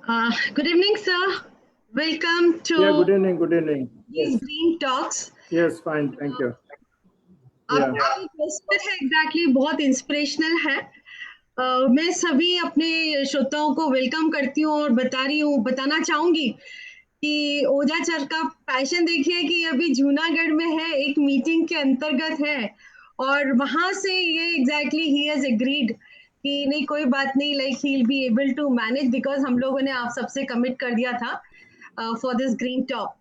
Good evening, sir. Welcome Yeah, to good evening, good evening. these Yes, Green Talks. yes, fine, thank you. Yeah, आपका जो question है exactly बहुत inspirational है। मैं सभी अपने श्रोताओं को वेलकम करती हूँ और बताना चाहूंगी कि ओझा सर का पैशन देखिए कि अभी जूनागढ़ में है, एक मीटिंग के अंतर्गत है और वहां से ये एग्जैक्टली ही हैज एग्रीड कि नहीं कोई बात नहीं, like he will be able to manage because हम लोगों ने आप सबसे कमिट कर दिया था फॉर दिस ग्रीन टॉक।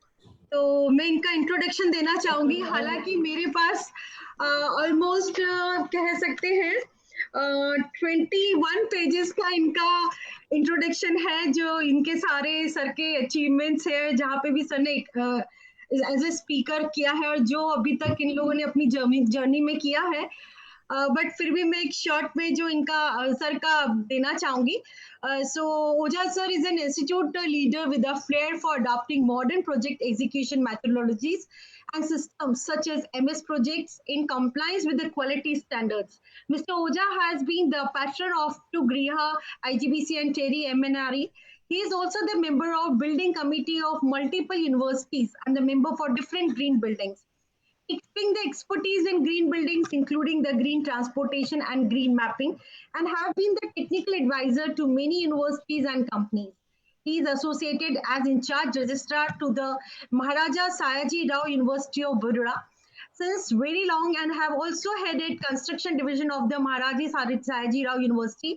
तो मैं इनका इंट्रोडक्शन देना चाहूंगी, हालांकि मेरे पास ऑलमोस्ट कह सकते हैं 21 पेजेस का इनका इंट्रोडक्शन है, जो इनके सारे सर के अचीवमेंट्स है, जहाँ पे भी सर ने एज ए स्पीकर किया है और जो अभी तक इन लोगों ने अपनी जर्नी में किया है। बट फिर भी मैं एक शॉर्ट में जो इनका सर का देना चाहूंगी। So Oja sir is an institute leader with a flair for adopting modern project execution methodologies and systems such as MS projects in compliance with the quality standards. Mr. Oja has been the patron of two Griha, IGBC and Terry MNRE. He is also the member of building committee of multiple universities and the member for different green buildings. Excelling the expertise in green buildings, including the green transportation and green mapping, and have been the technical advisor to many universities and companies. He is associated as in charge registrar to the Maharaja Sayaji Rao University of Baroda since very long, and have also headed construction division of the Maharaji Sayaji Rao University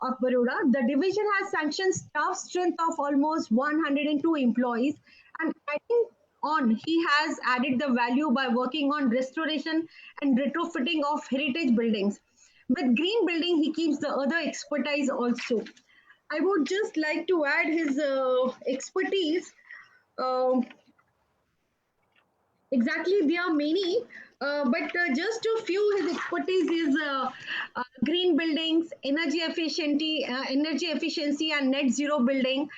of Baroda. The division has sanctioned staff strength of almost 102 employees, and adding on, he has added the value by working on restoration and retrofitting of heritage buildings. With green building, he keeps the other expertise also. I would just like to add his expertise. Um Exactly, there are many, but just a few. His expertise is green buildings, energy efficiency, and net zero building,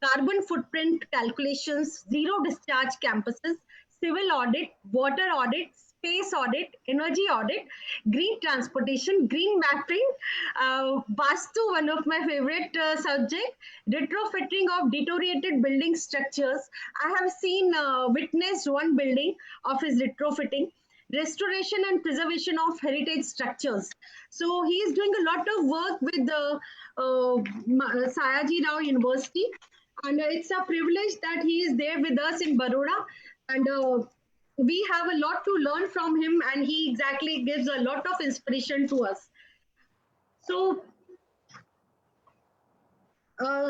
carbon footprint calculations, zero discharge campuses, civil audit, water audit, space audit, energy audit, green transportation, green mapping, Vastu, one of my favorite subject, retrofitting of deteriorated building structures. I have witnessed one building of his retrofitting, restoration and preservation of heritage structures. So he is doing a lot of work with the Sayaji Rao University, and it's a privilege that he is there with us in Baroda, and we have a lot to learn from him, and he exactly gives a lot of inspiration to us. So,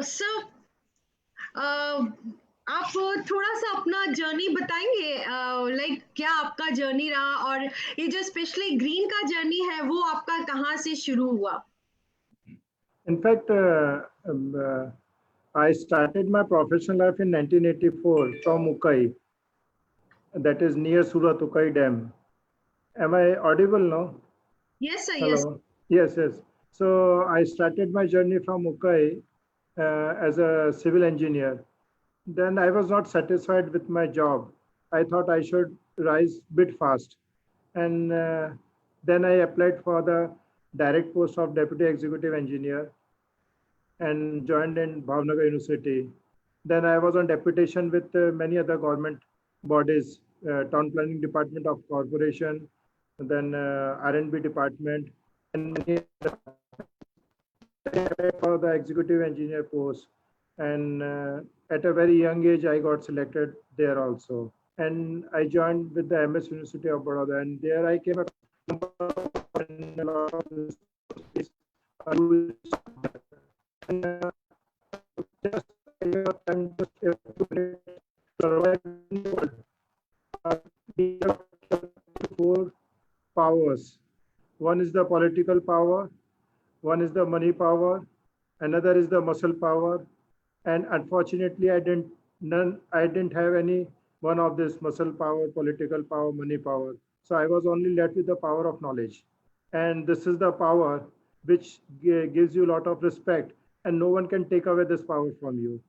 sir, आप थोड़ा सा अपना journey बताएंगे, like क्या आपका journey रहा और ये जो स्पेशली ग्रीन का जर्नी है वो आपका कहाँ से शुरू हुआ? in fact, I started my professional life in 1984 from Ukai, that is near Surat Ukai Dam. Am I audible now? Yes, sir. Yes. Hello? Yes, yes. So I started my journey from Ukai as a civil engineer. Then I was not satisfied with my job. I thought I should rise bit fast. And then I applied for the direct post of deputy executive engineer and joined in Bhavnagar University. Then I was on deputation with many other government bodies, town planning department of corporation, then R&B department, and many for the executive engineer post. And at a very young age, I got selected there also. And I joined with the MS University of Baroda, and there I came across a lot of and just time four powers. One is the political power, one is the money power, another is the muscle power, and unfortunately, I didn't have any one of this muscle power, political power, money power. So I was only left with the power of knowledge, and this is the power which gives you a lot of respect, and no one can take away this power from you.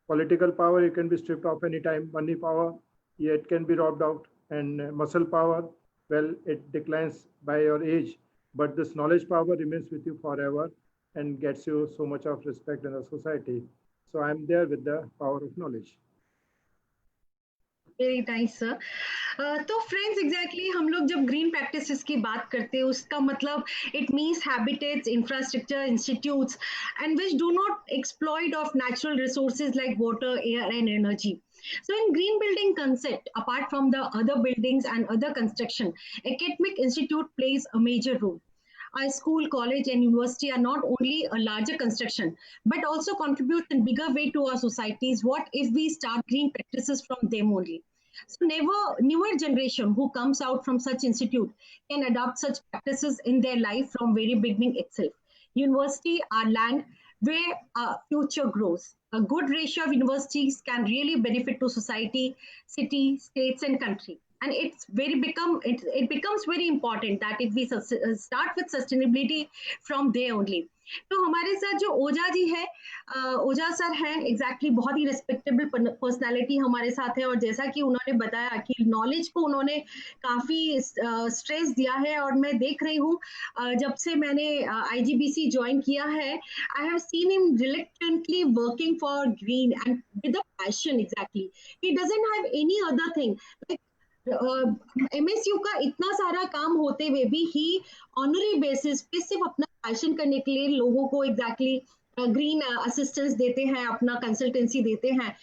Political power, you can be stripped off anytime. Money power, yeah, it can be robbed out. And muscle power, well, it declines by your age, but this knowledge power remains with you forever and gets you so much of respect in the society. So I'm there with the power of knowledge. Very nice sir. तो friends exactly हम लोग जब green practices की बात करते हैं उसका मतलब it means habitats infrastructure institutes and which do not exploit of natural resources like water air and energy. So in green building concept, apart from the other buildings and other construction, academic institute plays a major role. A school, college, and university are not only a larger construction, but also contribute in bigger way to our societies. What if we start green practices from them only? So newer generation who comes out from such institute can adopt such practices in their life from very beginning itself. University are land where our future grows. A good ratio of universities can really benefit to society, city, states, and country. And it becomes very important that if we start with sustainability from there only. तो हमारे साथ जो ओझा जी है, ओझा sir हैं exactly बहुत ही respectable personality हमारे साथ है, और जैसा कि उन्होंने बताया कि नॉलेज को उन्होंने काफी स्ट्रेस दिया है, और मैं देख रही हूँ जब से मैंने आईजीबीसी ज्वाइन किया है, I have seen him reluctantly working for green and with a passion. Exactly he doesn't have any other thing like MSU का इतना सारा काम होते हुए भी ही ऑनरी बेसिस पे सिर्फ अपना पैशन करने के लिए लोगों को एग्जैक्टली ग्रीन असिस्टेंस देते हैं, अपना कंसल्टेंसी देते हैं.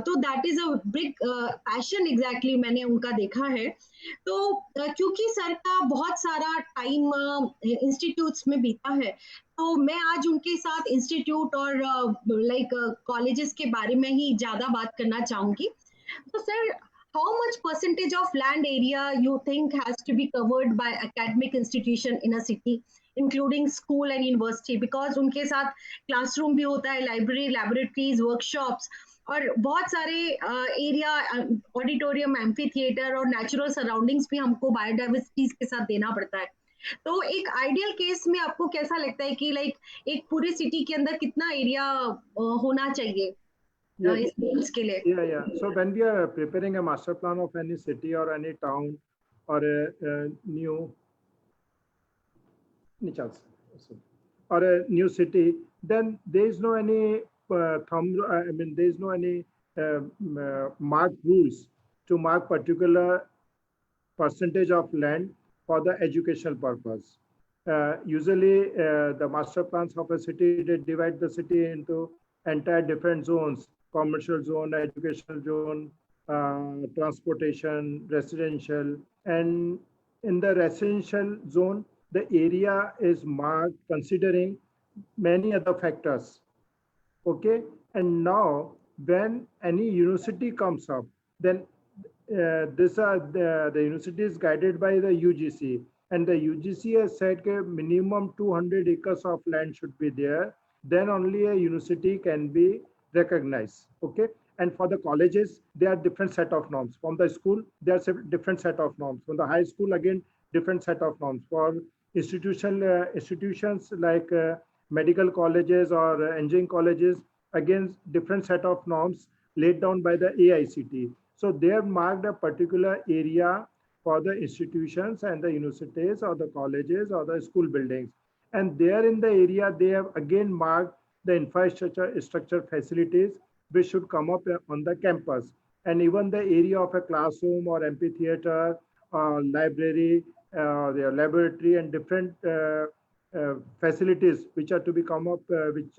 तो that is a big passion exactly मैंने उनका देखा है. तो क्योंकि सर का बहुत सारा टाइम इंस्टीट्यूट्स में बीता है, तो मैं आज उनके साथ इंस्टीट्यूट और लाइक कॉलेजेस के बारे में ही ज्यादा बात करना चाहूंगी. तो sir, how much percentage of land area you think has to be covered by academic institution in a city, including school and university? Because उनके साथ classroom भी होता है, library, laboratories, workshops, और बहुत सारे एरिया, ऑडिटोरियम, एम्फी थिएटर और natural surroundings भी हमको बायोडाइवर्सिटीज के साथ देना पड़ता है. तो एक आइडियल केस में आपको कैसा लगता है कि लाइक एक पूरी सिटी के अंदर कितना एरिया होना चाहिए इस goals के लिए? Yeah. So when we are preparing a master plan of any city or any town or a new or a new city, then there is no any there is no any marked rules to mark particular percentage of land for the educational purpose. Usually, the master plans of a city, they divide the city into entire different zones: commercial zone, educational zone, transportation, residential. And in the residential zone, the area is marked considering many other factors. Okay. And now when any university comes up, then the university is guided by the UGC, and the UGC has said that minimum 200 acres of land should be there. Then only a university can be recognized. Okay. And for the colleges, there are different set of norms. From the school, there are different set of norms. From the high school, again, different set of norms. For institutions like medical colleges or engineering colleges, again, different set of norms laid down by the AICT. So they have marked a particular area for the institutions and the universities or the colleges or the school buildings. And there in the area, they have again marked the infrastructure facilities which should come up on the campus. And even the area of a classroom or amphitheater or library, their laboratory and different facilities which are to be come up, on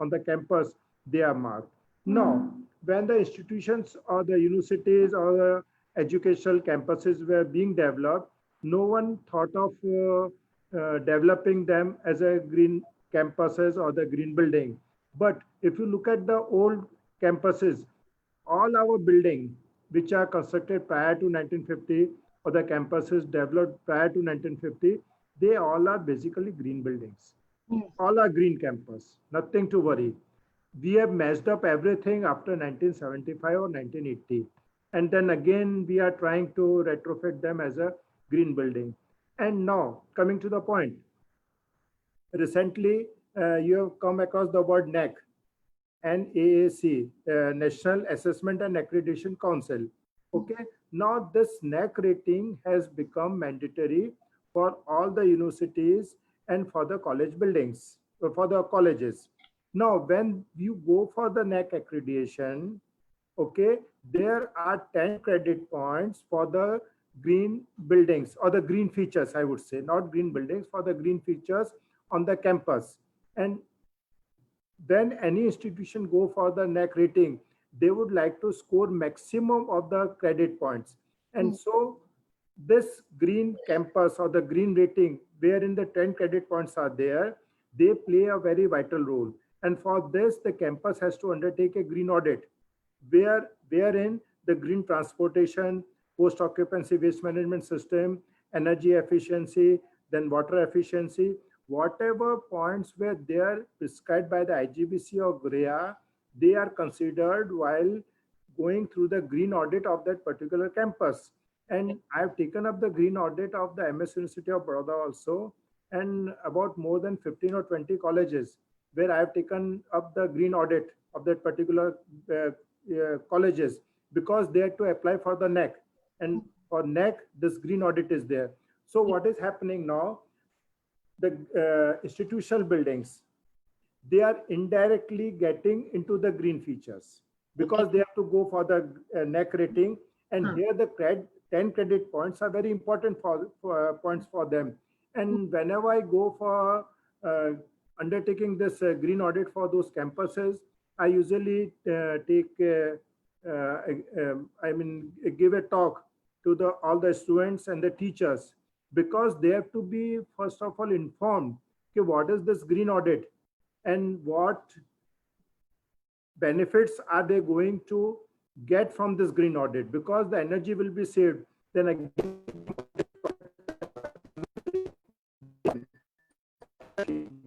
the campus, they are marked. Now, when the institutions or the universities or the educational campuses were being developed, no one thought of developing them as a green campuses or the green building. But if you look at the old campuses, all our buildings which are constructed prior to 1950 or the campuses developed prior to 1950, they all are basically green buildings. All are green campus, nothing to worry. We have messed up everything after 1975 or 1980. And then again, we are trying to retrofit them as a green building. And now, coming to the point, recently, you have come across the word NAC, NAAC, National Assessment and Accreditation Council. Okay, now this NAC rating has become mandatory for all the universities and for the college buildings, for the colleges. Now, when you go for the NAC accreditation, okay, there are 10 credit points for the green buildings or the green features, I would say, not green buildings, for the green features on the campus. And when any institution go for the NAC rating, they would like to score maximum of the credit points. And so this green campus or the green rating, wherein the 10 credit points are there, they play a very vital role. And for this, the campus has to undertake a green audit, wherein the green transportation, post-occupancy waste management system, energy efficiency, then water efficiency, whatever points were there prescribed by the IGBC or GREA, they are considered while going through the green audit of that particular campus. And I've taken up the green audit of the MS University of Baroda also, and about more than 15 or 20 colleges where I've taken up the green audit of that particular colleges, because they had to apply for the NAC. And for NAC, this green audit is there. So what is happening now? The institutional buildings, they are indirectly getting into the green features because they have to go for the NAC rating. And here the 10 credit points are very important for points for them. And whenever I go for undertaking this green audit for those campuses, I usually give a talk to all the students and the teachers, because they have to be first of all informed, okay, what is this green audit and what benefits are they going to get from this green audit, because the energy will be saved. Then again,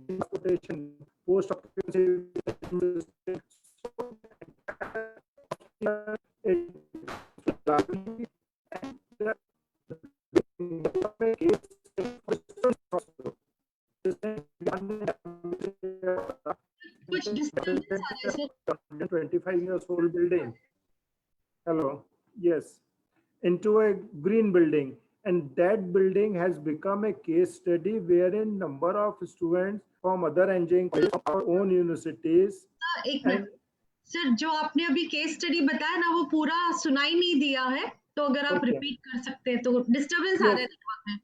transportation, post occupancy, कुछ disturbance आ रहा है sir. 25 years old building. Hello. Yes. Into a green building. And that building has become a case study wherein number of students from other engineering colleges, from our own universities. एक minute sir, जो आपने अभी case study बताया ना, वो पूरा सुनाई नहीं दिया है, तो अगर आप रिपीट कर सकते हैं, तो डिस्टर्बेंस आ रहा है नेटवर्क में.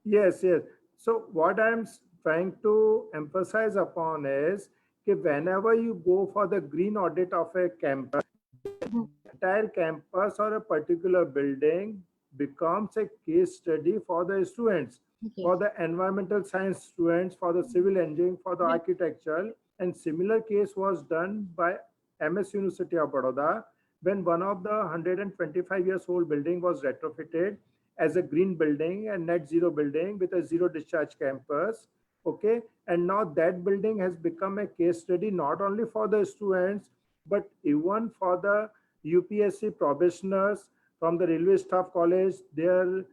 Yes, yes. So what I'm trying to emphasize upon is that whenever you go for the green audit of a campus, the entire campus or a particular building becomes a case study for the students, for the environmental science students, for the civil engineering, for the architectural. And similar case was done by MS University of Baroda, when one of the 125 years old building was retrofitted as a green building and net zero building with a zero discharge campus. Okay, and now that building has become a case study not only for the students, but even for the UPSC probationers from the Railway Staff College. There,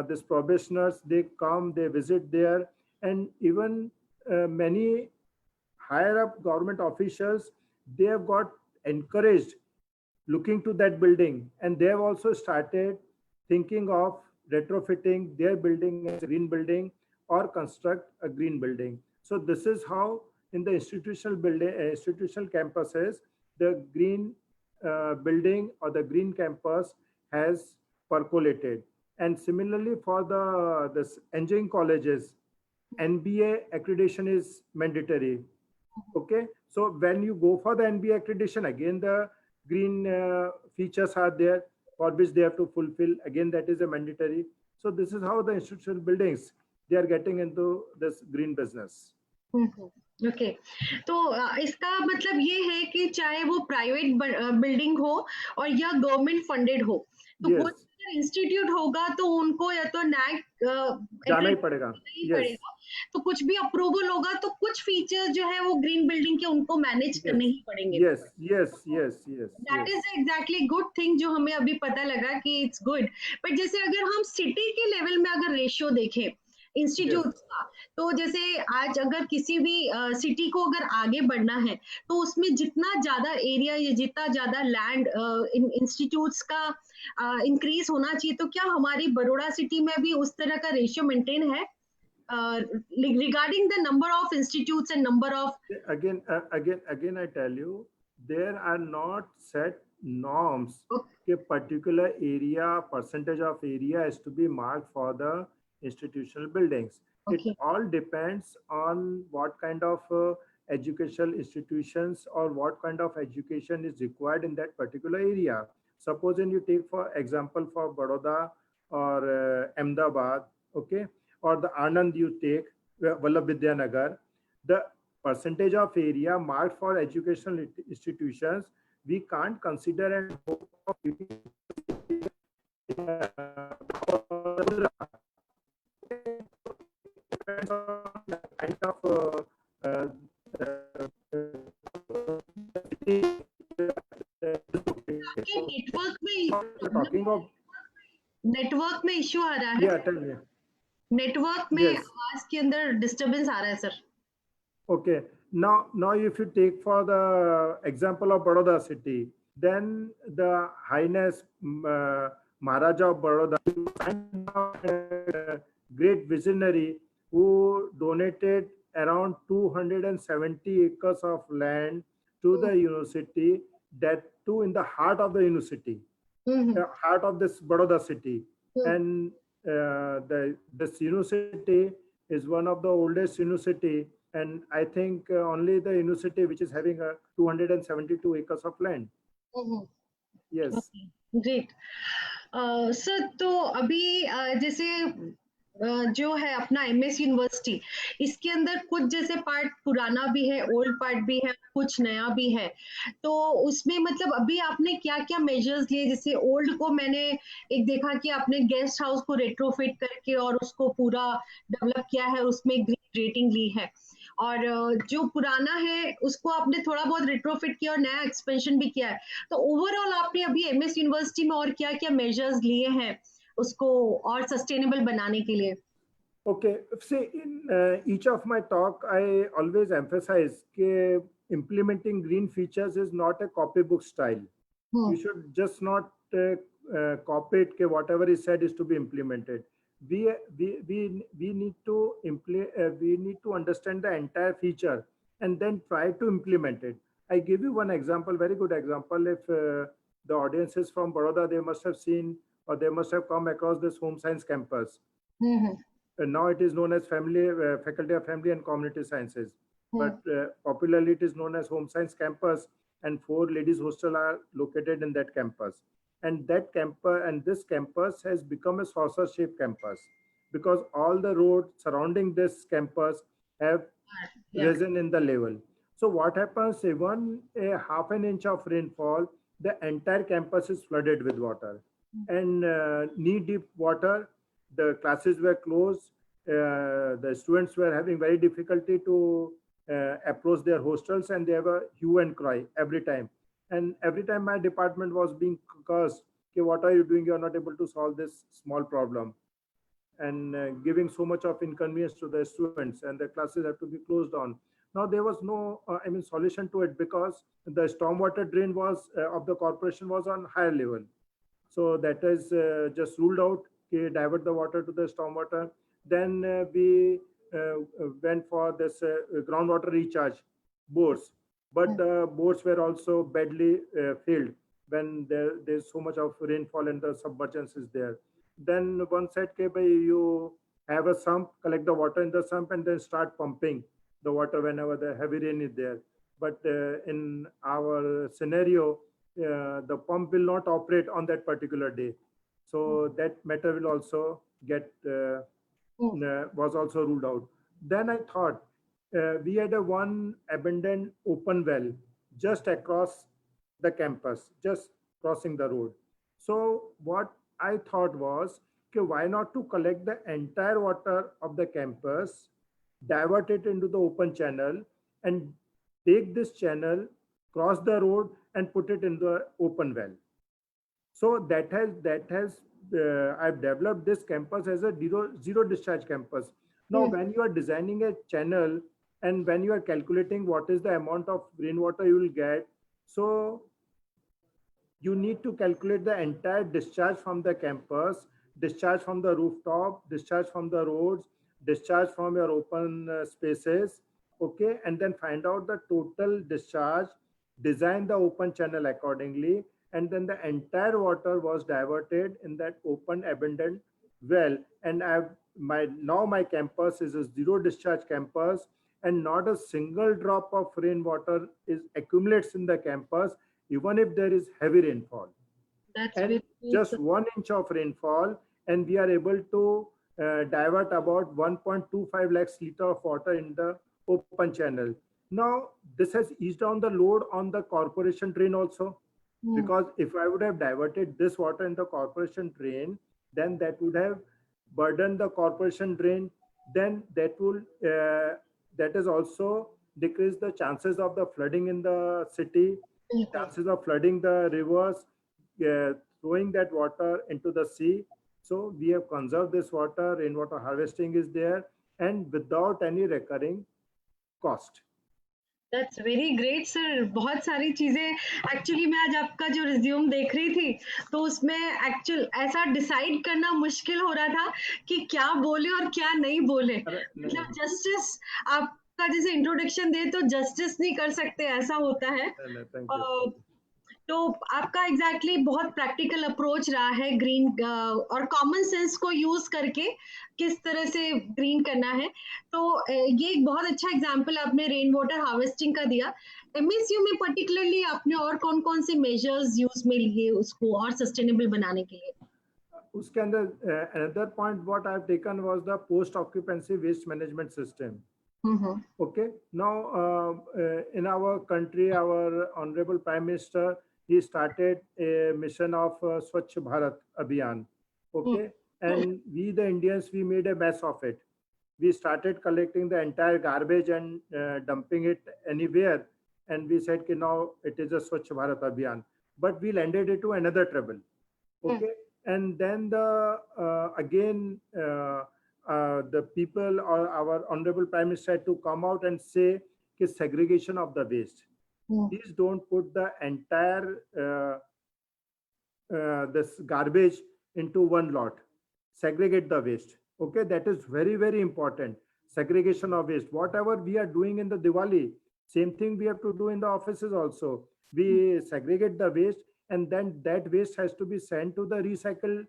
these probationers, they come, they visit there, and even many higher up government officials, they have got encouraged looking to that building, and they have also started thinking of retrofitting their building as a green building or construct a green building. So this is how in the institutional building, institutional campuses, the green building or the green campus has percolated. And similarly for this engineering colleges, NBA accreditation is mandatory. Okay, so when you go for the NBA accreditation, again the green features are there for which they have to fulfill. Again, that is a mandatory. So this is how the institutional buildings, they are getting into this green business. Okay, तो इसका मतलब ये है कि चाहे वो private building हो और या गवर्नमेंट फंडेड हो, तो कोई अगर इंस्टीट्यूट होगा तो उनको या तो नैक जाना ही पड़ेगा, तो कुछ भी अप्रूवल होगा तो कुछ फीचर्स जो है वो ग्रीन बिल्डिंग के उनको मैनेज करने ही पड़ेंगे. Yes yes yes yes, that is exactly good thing जो हमें अभी पता लगा कि इट्स गुड. बट जैसे अगर हम सिटी के लेवल में अगर रेशियो देखें इंस्टीट्यूट का, तो जैसे आज अगर किसी भी सिटी को अगर आगे बढ़ना है तो उसमें जितना ज्यादा एरिया या जितना ज्यादा लैंड इंस्टीट्यूट्स का इंक्रीज होना चाहिए, तो क्या हमारी बड़ौदा सिटी में भी उस तरह का रेशियो मेंटेन है? regarding the number of institutes and number of Again, I tell you, there are not set norms. okay, A particular area, percentage of area is to be marked for the institutional buildings. It okay. all depends on what kind of educational institutions or what kind of education is required in that particular area. Supposing you take for example for Baroda or Ahmedabad, okay, or the Anand you take, Vallabh Vidyanagar, the percentage of area marked for educational institutions, we can't consider and hope of depends on the kind of uh, आपके talking of. Network में issue आ रहा है, Yeah, tell me. Network में Yes. आवाज के अंदर disturbance आ रहा है sir. Okay. Now, if you take for the example of Baroda city, then the Highness Maharaja of Baroda, great visionary who donated around 270 acres of land to the university, that too in the heart of the university, heart of this Baroda city. And this university is one of the oldest university, and I think only the university which is having a 272 acres of land. Yes. Great sir. तो अभी जैसे जो है अपना MS university, इसके अंदर कुछ जैसे पार्ट पुराना भी है, ओल्ड पार्ट भी है, कुछ नया भी है. तो उसमें मतलब अभी आपने क्या क्या मेजर्स लिए? जैसे ओल्ड को मैंने एक देखा कि आपने गेस्ट हाउस को रेट्रोफिट करके और उसको पूरा डेवलप किया है, उसमें ग्रीन रेटिंग ली है. और जो पुराना है उसको आपने थोड़ा बहुत रेट्रोफिट किया और नया एक्सपेंशन भी किया है. तो ओवरऑल आपने अभी एमएस यूनिवर्सिटी में और क्या क्या मेजर्स लिए हैं उसको और सस्टेनेबल बनाने के लिए? Okay, see, in each of my talk, I always emphasize that implementing green features is not a copybook style. You should just not copy it. Whatever is said is to be implemented. We need to we need to understand the entire feature and then try to implement it. I give you one example, very good example. If the audience is from Baroda, they must have seen or they must have come across this home science campus. Now it is known as Faculty of Family and Community Sciences, but popularly it is known as Home Science Campus, and 4 ladies hostel are located in that campus. And that campus and this campus has become a saucer-shaped campus because all the roads surrounding this campus have risen in the level. So what happens, even a half an inch of rainfall, the entire campus is flooded with water, and knee-deep water. The classes were closed. The students were having very difficulty to approach their hostels, and they were hue and cry every time. And every time my department was being cursed, okay, what are you doing? You are not able to solve this small problem, and giving so much of inconvenience to the students, and the classes have to be closed on. Now there was no, solution to it because the stormwater drain was of the corporation was on higher level. So that is just ruled out. Divert the water to the stormwater. Then we went for this groundwater recharge bores, but the bores were also badly filled when there's so much of rainfall and the submergence is there. Then one said, okay, you have a sump, collect the water in the sump, and then start pumping the water whenever the heavy rain is there. But in our scenario, the pump will not operate on that particular day. So that matter will also get was also ruled out. Then I thought we had a one abandoned open well just across the campus, just crossing the road. So what I thought was, okay, why not to collect the entire water of the campus, divert it into the open channel, and take this channel, cross the road, and put it in the open well. So I've developed this campus as a zero discharge campus. Now, when you are designing a channel and when you are calculating what is the amount of rainwater you will get, so you need to calculate the entire discharge from the campus, discharge from the rooftop, discharge from the roads, discharge from your open spaces, okay, and then find out the total discharge, design the open channel accordingly, and then the entire water was diverted in that open abandoned well. And my campus is a zero discharge campus, and not a single drop of rainwater is accumulates in the campus, even if there is heavy rainfall. That's And very good, just sir. 1 inch of rainfall, and we are able to divert about 1.25 lakhs liter of water in the open channel. Now, this has eased down the load on the corporation drain also, Hmm. because if I would have diverted this water in the corporation drain, then that would have burdened the corporation drain. Then that is also decrease the chances of the flooding in the city, बिल्कुल. chances of flooding the rivers, throwing that water into the sea. So we have conserved this water, rainwater harvesting is there, and without any recurring cost. That's very great sir. बहुत सारी चीजें actually मैं आज आपका जो resume देख रही थी तो उसमें एक्चुअल ऐसा डिसाइड करना मुश्किल हो रहा था कि क्या बोले और क्या नहीं बोले. अरे नहीं, मतलब जस्टिस आपका जैसे इंट्रोडक्शन दे तो जस्टिस नहीं कर सकते, ऐसा होता है. नहीं, thank you. तो आपका एग्जैक्टली बहुत प्रैक्टिकल अप्रोच रहा है ग्रीन और कॉमन सेंस को यूज करके किस तरह से ग्रीन करना है. तो ये एक बहुत अच्छा एग्जांपल आपने रेन वाटर हार्वेस्टिंग का दिया. एमएसयू में पर्टिकुलरली आपने और कौन कौन से मेजर्स यूज में लिए उसको और सस्टेनेबल बनाने के लिए? उसके अंदर another point what I have taken was the post occupancy waste management system. Okay, now in our country, our honorable prime minister, he started a mission of Swachh Bharat Abhiyan. Okay, and we the Indians, we made a mess of it. We started collecting the entire garbage and dumping it anywhere, and we said कि now it is a Swachh Bharat Abhiyan, but we landed it to another trouble. Okay, and then the people or our honorable prime minister had to come out and say कि segregation of the waste. Please don't put the entire this garbage into one lot. Segregate the waste. Okay, that is very, very important. Segregation of waste. Whatever we are doing in the Diwali, same thing we have to do in the offices also. We segregate the waste, and then that waste has to be sent to the recycle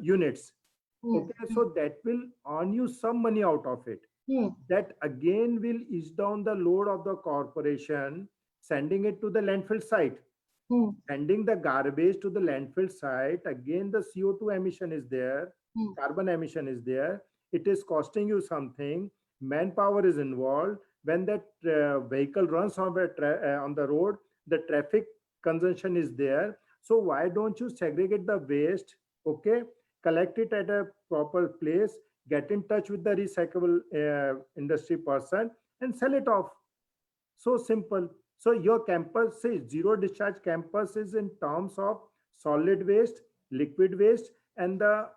units. Okay, so that will earn you some money out of it. That again will ease down the load of the corporation, sending it to the landfill site. Sending the garbage to the landfill site, again the CO2 emission is there, carbon emission is there. It is costing you something. Manpower is involved. When that vehicle runs on the road, the traffic consumption is there. So why don't you segregate the waste? Okay, collect it at a proper place, get in touch with the recyclable industry person, and sell it off. So simple. So your campus, say zero discharge campus, is in terms of solid waste, liquid waste, and the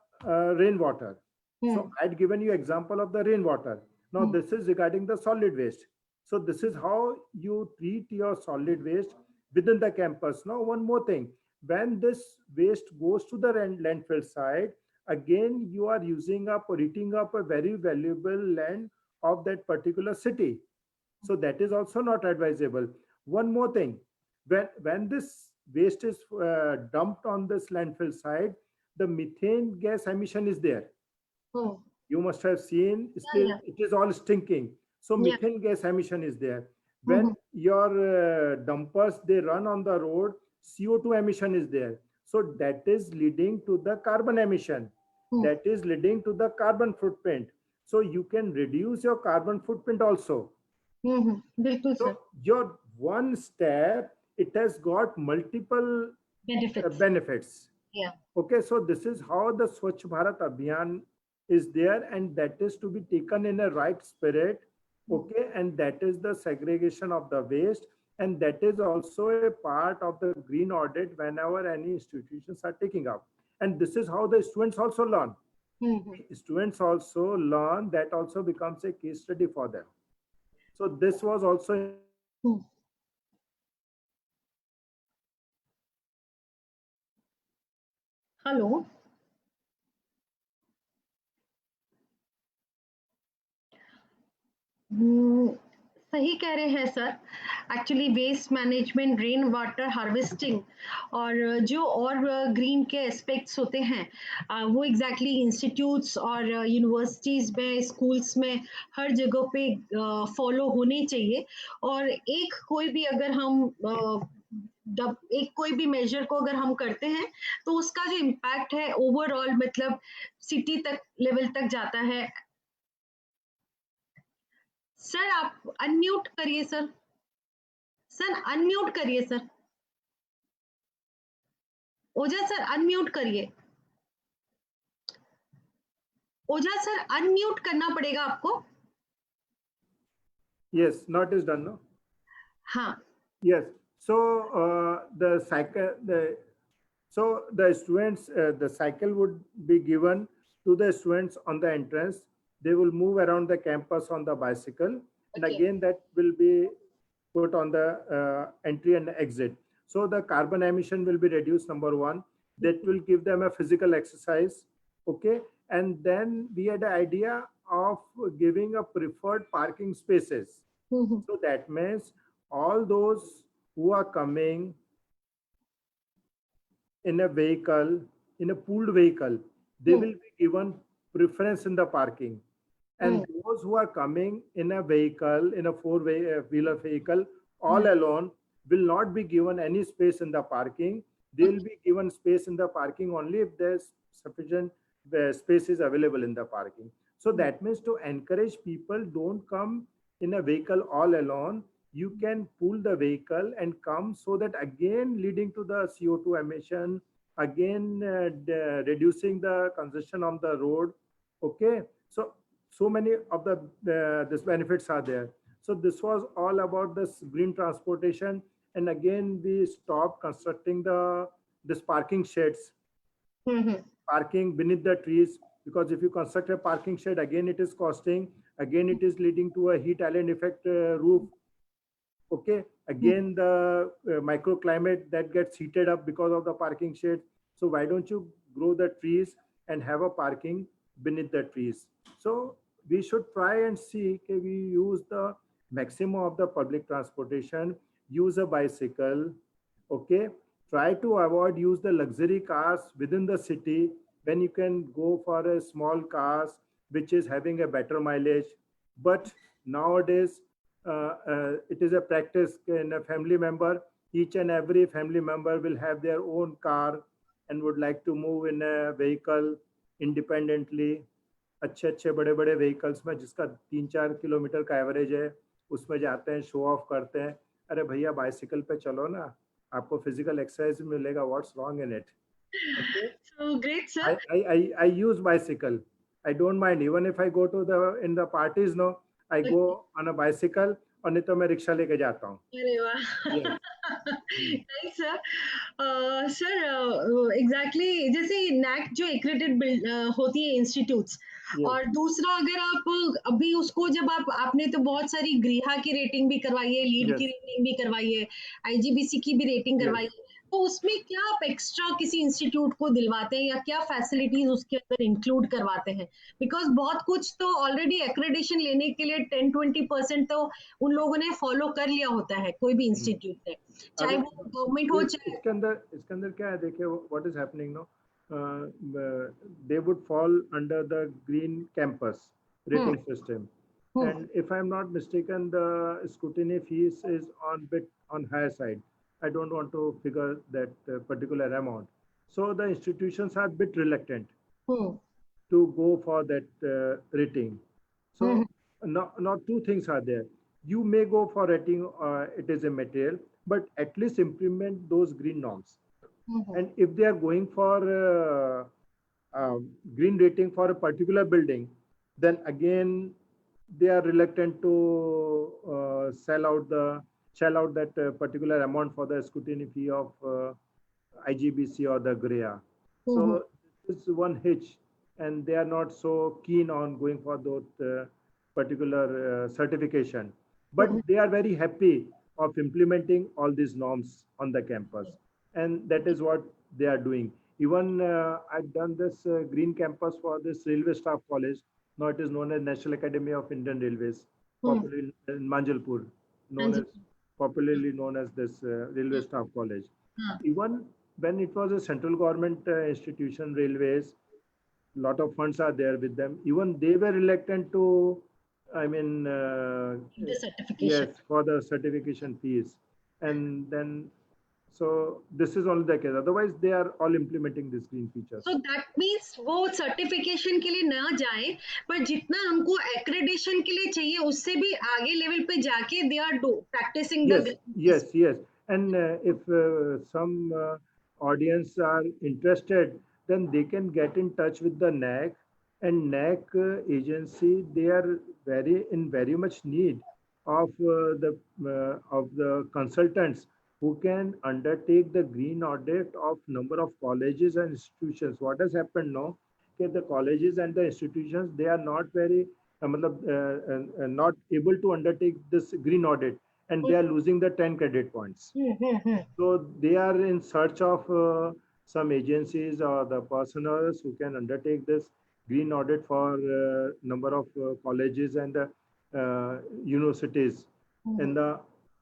rainwater. So I'd given you example of the rainwater. Now this is regarding the solid waste. So this is how you treat your solid waste within the campus. Now one more thing, when this waste goes to the landfill site, again you are using up or eating up a very valuable land of that particular city. So that is also not advisable. One more thing, when this waste is dumped on this landfill site, the methane gas emission is there. You must have seen, still it is all stinking. So methane gas emission is there. When your dumpers, they run on the road, CO2 emission is there. So that is leading to the carbon emission. That is leading to the carbon footprint. So you can reduce your carbon footprint also. So your one step, it has got multiple benefits. Yeah. Okay, so this is how the Swachh Bharat Abhiyan is there, and that is to be taken in a right spirit. Okay, and that is the segregation of the waste, and that is also a part of the green audit whenever any institutions are taking up. And this is how the students also learn. Students also learn, that also becomes a case study for them. So this was also Hello. हम्म, सही कह रहे हैं sir. Actually waste management, rain water harvesting और जो और green के aspects होते हैं, वो एग्जैक्टली इंस्टीट्यूट्स और यूनिवर्सिटीज में, स्कूल्स में, हर जगह पे फॉलो होने चाहिए। और एक कोई भी अगर हम एक कोई भी मेजर को अगर हम करते हैं तो उसका जो इम्पैक्ट है ओवरऑल, मतलब सिटी तक लेवल तक जाता है। सर आप अनम्यूट करिए सर। सर अनम्यूट करिए सर। ओझा सर अनम्यूट करिए। ओझा सर अनम्यूट करना पड़ेगा आपको। Yes, not is done, no? हाँ। Yes. So the cycle, the students, the cycle would be given to the students on the entrance. They will move around the campus on the bicycle, and Okay. again that will be put on the entry and exit. So the carbon emission will be reduced, number one. That will give them a physical exercise. Okay. And then we had the idea of giving a preferred parking spaces. So that means all those who are coming in a vehicle, in a pooled vehicle, they will be given preference in the parking. And those who are coming in a vehicle, in a four-wheeler vehicle, all alone, will not be given any space in the parking. They will be given space in the parking only if there's sufficient space is available in the parking. So that means to encourage people, don't come in a vehicle all alone. You can pool the vehicle and come, so that again leading to the CO2 emission, again reducing the congestion on the road. Okay. So many of the this benefits are there. So this was all about this green transportation. And again we stopped constructing this parking sheds, parking beneath the trees, because if you construct a parking shed, again it is costing, again it is leading to a heat island effect roof. Okay, again the microclimate that gets heated up because of the parking shed. So why don't you grow the trees and have a parking beneath the trees? So we should try and see, okay, we use the maximum of the public transportation, use a bicycle. Okay, try to avoid use the luxury cars within the city, when you can go for a small cars which is having a better mileage. But nowadays it is a practice in a family member, each and every family member will have their own car and would like to move in a vehicle independently. अच्छे अच्छे बड़े बड़े vehicles में जिसका 3-4 kilometre का average है, उसमें जाते हैं, शो ऑफ करते हैं। अरे भैया बाइसिकल पे चलो ना, आपको फिजिकल एक्सरसाइज मिलेगा, what's wrong in it? So great sir. I use bicycle. I don't mind even if I go to the in the parties. No, I go on a bicycle, और नहीं तो मैं rickshaw लेके जाता हूँ। अरे वाह। Yes. Thanks sir. Sir exactly जैसे नैक जो एक्रेडिटेड होती है इंस्टीट्यूट्स, Yes. और दूसरा अगर आप अभी उसको जब आपने तो बहुत सारी गृहा की रेटिंग भी करवाई है, लीड की Yes. रेटिंग भी करवाई है, आईजीबीसी की भी रेटिंग Yes. करवाई है, तो उसमें क्या आप एक्स्ट्रा किसी इंस्टीट्यूट को दिलवाते हैं या क्या फैसिलिटीज उसके अंदर इंक्लूड करवाते हैं? बिकॉज बहुत कुछ तो ऑलरेडी एक्रेडिशन लेने के लिए 10-20% तो उन लोगों ने फॉलो कर लिया होता है, कोई भी इंस्टीट्यूट ने, चाहे अरे वो गवर्नमेंट हो चाहे। इसके अंदर क्या है, देखिए what is happening no, they would fall under the green campus rating system. And if I'm not mistaken, the scrutiny fees is on bit on higher side. I don't want to figure that particular amount. So the institutions are a bit reluctant to go for that rating. So not two things are there. You may go for rating, it is a material, but at least implement those green norms. And if they are going for green rating for a particular building, then again they are reluctant to shell out that particular amount for the scrutiny fee of IGBC or the GREA. So this is one hitch, and they are not so keen on going for those particular certification. But they are very happy of implementing all these norms on the campus, and that is what they are doing. Even I've done this green campus for this railway staff college. Now it is known as National Academy of Indian Railways. popularly in Manjalpur, हाँ known ji. as popularly known as this Railway Staff College. हाँ. Even when it was a central government institution, railways, lot of funds are there with them. Even they were reluctant to, I mean, The certification. yes, for the certification fees. And then, so this is only the case. Otherwise, they are all implementing these green features. So that means वो certification के लिए ना जाए, पर जितना हमको accreditation के लिए चाहिए उससे भी आगे लेवल पे जाके they are do practicing the. Yes. And if some audience are interested, then they can get in touch with the NAC, and NAC agency. They are very much need of the consultants who can undertake the green audit of number of colleges and institutions. What has happened now? Okay, the colleges and the institutions, they are not very not able to undertake this green audit, and they are losing the 10 credit points. So they are in search of some agencies or the personals who can undertake this green audit for number of colleges and universities in the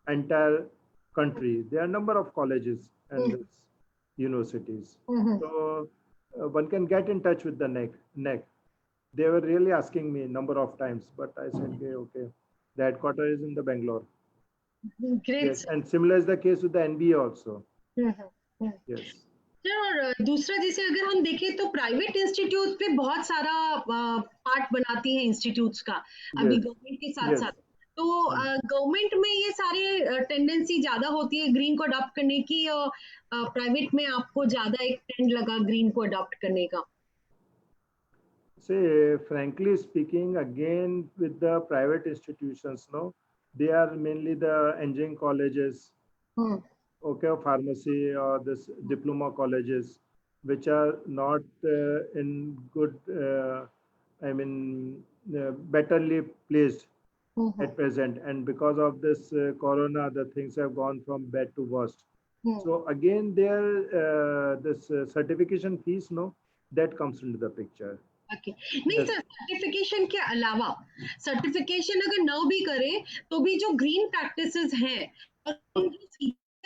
entire country. There are number of colleges and universities. So one can get in touch with the NEC. They were really asking me number of times, but I said, okay, the headquarters is in the Bangalore. Great. Yes, and similar is the case with the NBA also. Yes. और दूसरा जैसे अगर हम देखें तो private institute पे बहुत सारा पार्ट बनाती हैं इंस्टीट्यूट्स का अभी गवर्नमेंट के साथ साथ. तो गवर्नमेंट में ये सारे टेंडेंसी ज्यादा होती है ग्रीन को अडॉप्ट करने की, और प्राइवेट में आपको ज्यादा एक ट्रेंड लगा ग्रीन को अडॉप्ट करने का? Say, frankly speaking, again with the private institutions, no, they are mainly the engineering colleges, okay, pharmacy or this diploma colleges, which are not in good, betterly placed at present. And because of this corona, the things have gone from bad to worst. So again, there this certification fees, no, that comes into the picture. Okay. नहीं sir, certification के अलावा certification अगर ना भी करें तो भी जो ग्रीन प्रैक्टिसेस हैं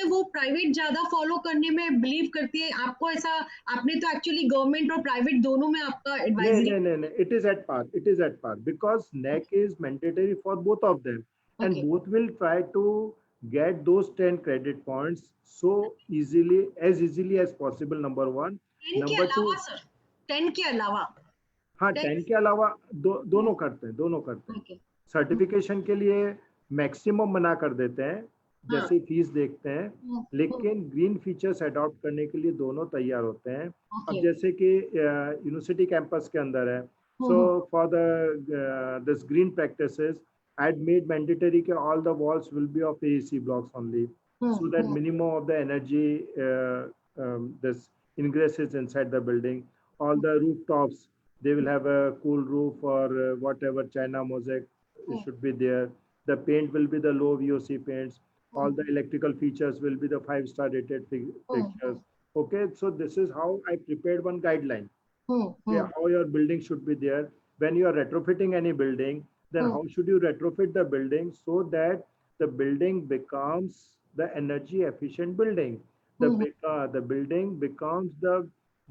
वो प्राइवेट ज्यादा फॉलो करने में बिलीव करती है. आपको ऐसा, आपने तो एक्चुअली गवर्नमेंट और प्राइवेट दोनों में आपका एडवाइजरी. नहीं, it is at par because NEC is mandatory for both of them, and both will try to get those 10 credit points so easily as possible. Number one. Number two, 10 के अलावा हाँ 10 के अलावा दोनों करते हैं. सर्टिफिकेशन के लिए मैक्सिमम मना कर देते हैं जैसे फीस देखते हैं, लेकिन ग्रीन फीचर्स अडॉप्ट करने के लिए दोनों तैयार होते हैं. अब जैसे कि यूनिवर्सिटी कैंपस के अंदर है, so for the this green practices I had made mandatory that all the walls will be of AEC blocks only, so that minimum of the energy this ingresses inside the building. All the rooftops, they will have a cool roof or whatever China mosaic should be there. The paint will be the low VOC paints. All the electrical features will be the 5-star rated fixtures. Okay, so this is how I prepared one guideline. Yeah, how your building should be there. When you are retrofitting any building, then how should you retrofit the building so that the building becomes the energy efficient building? The building becomes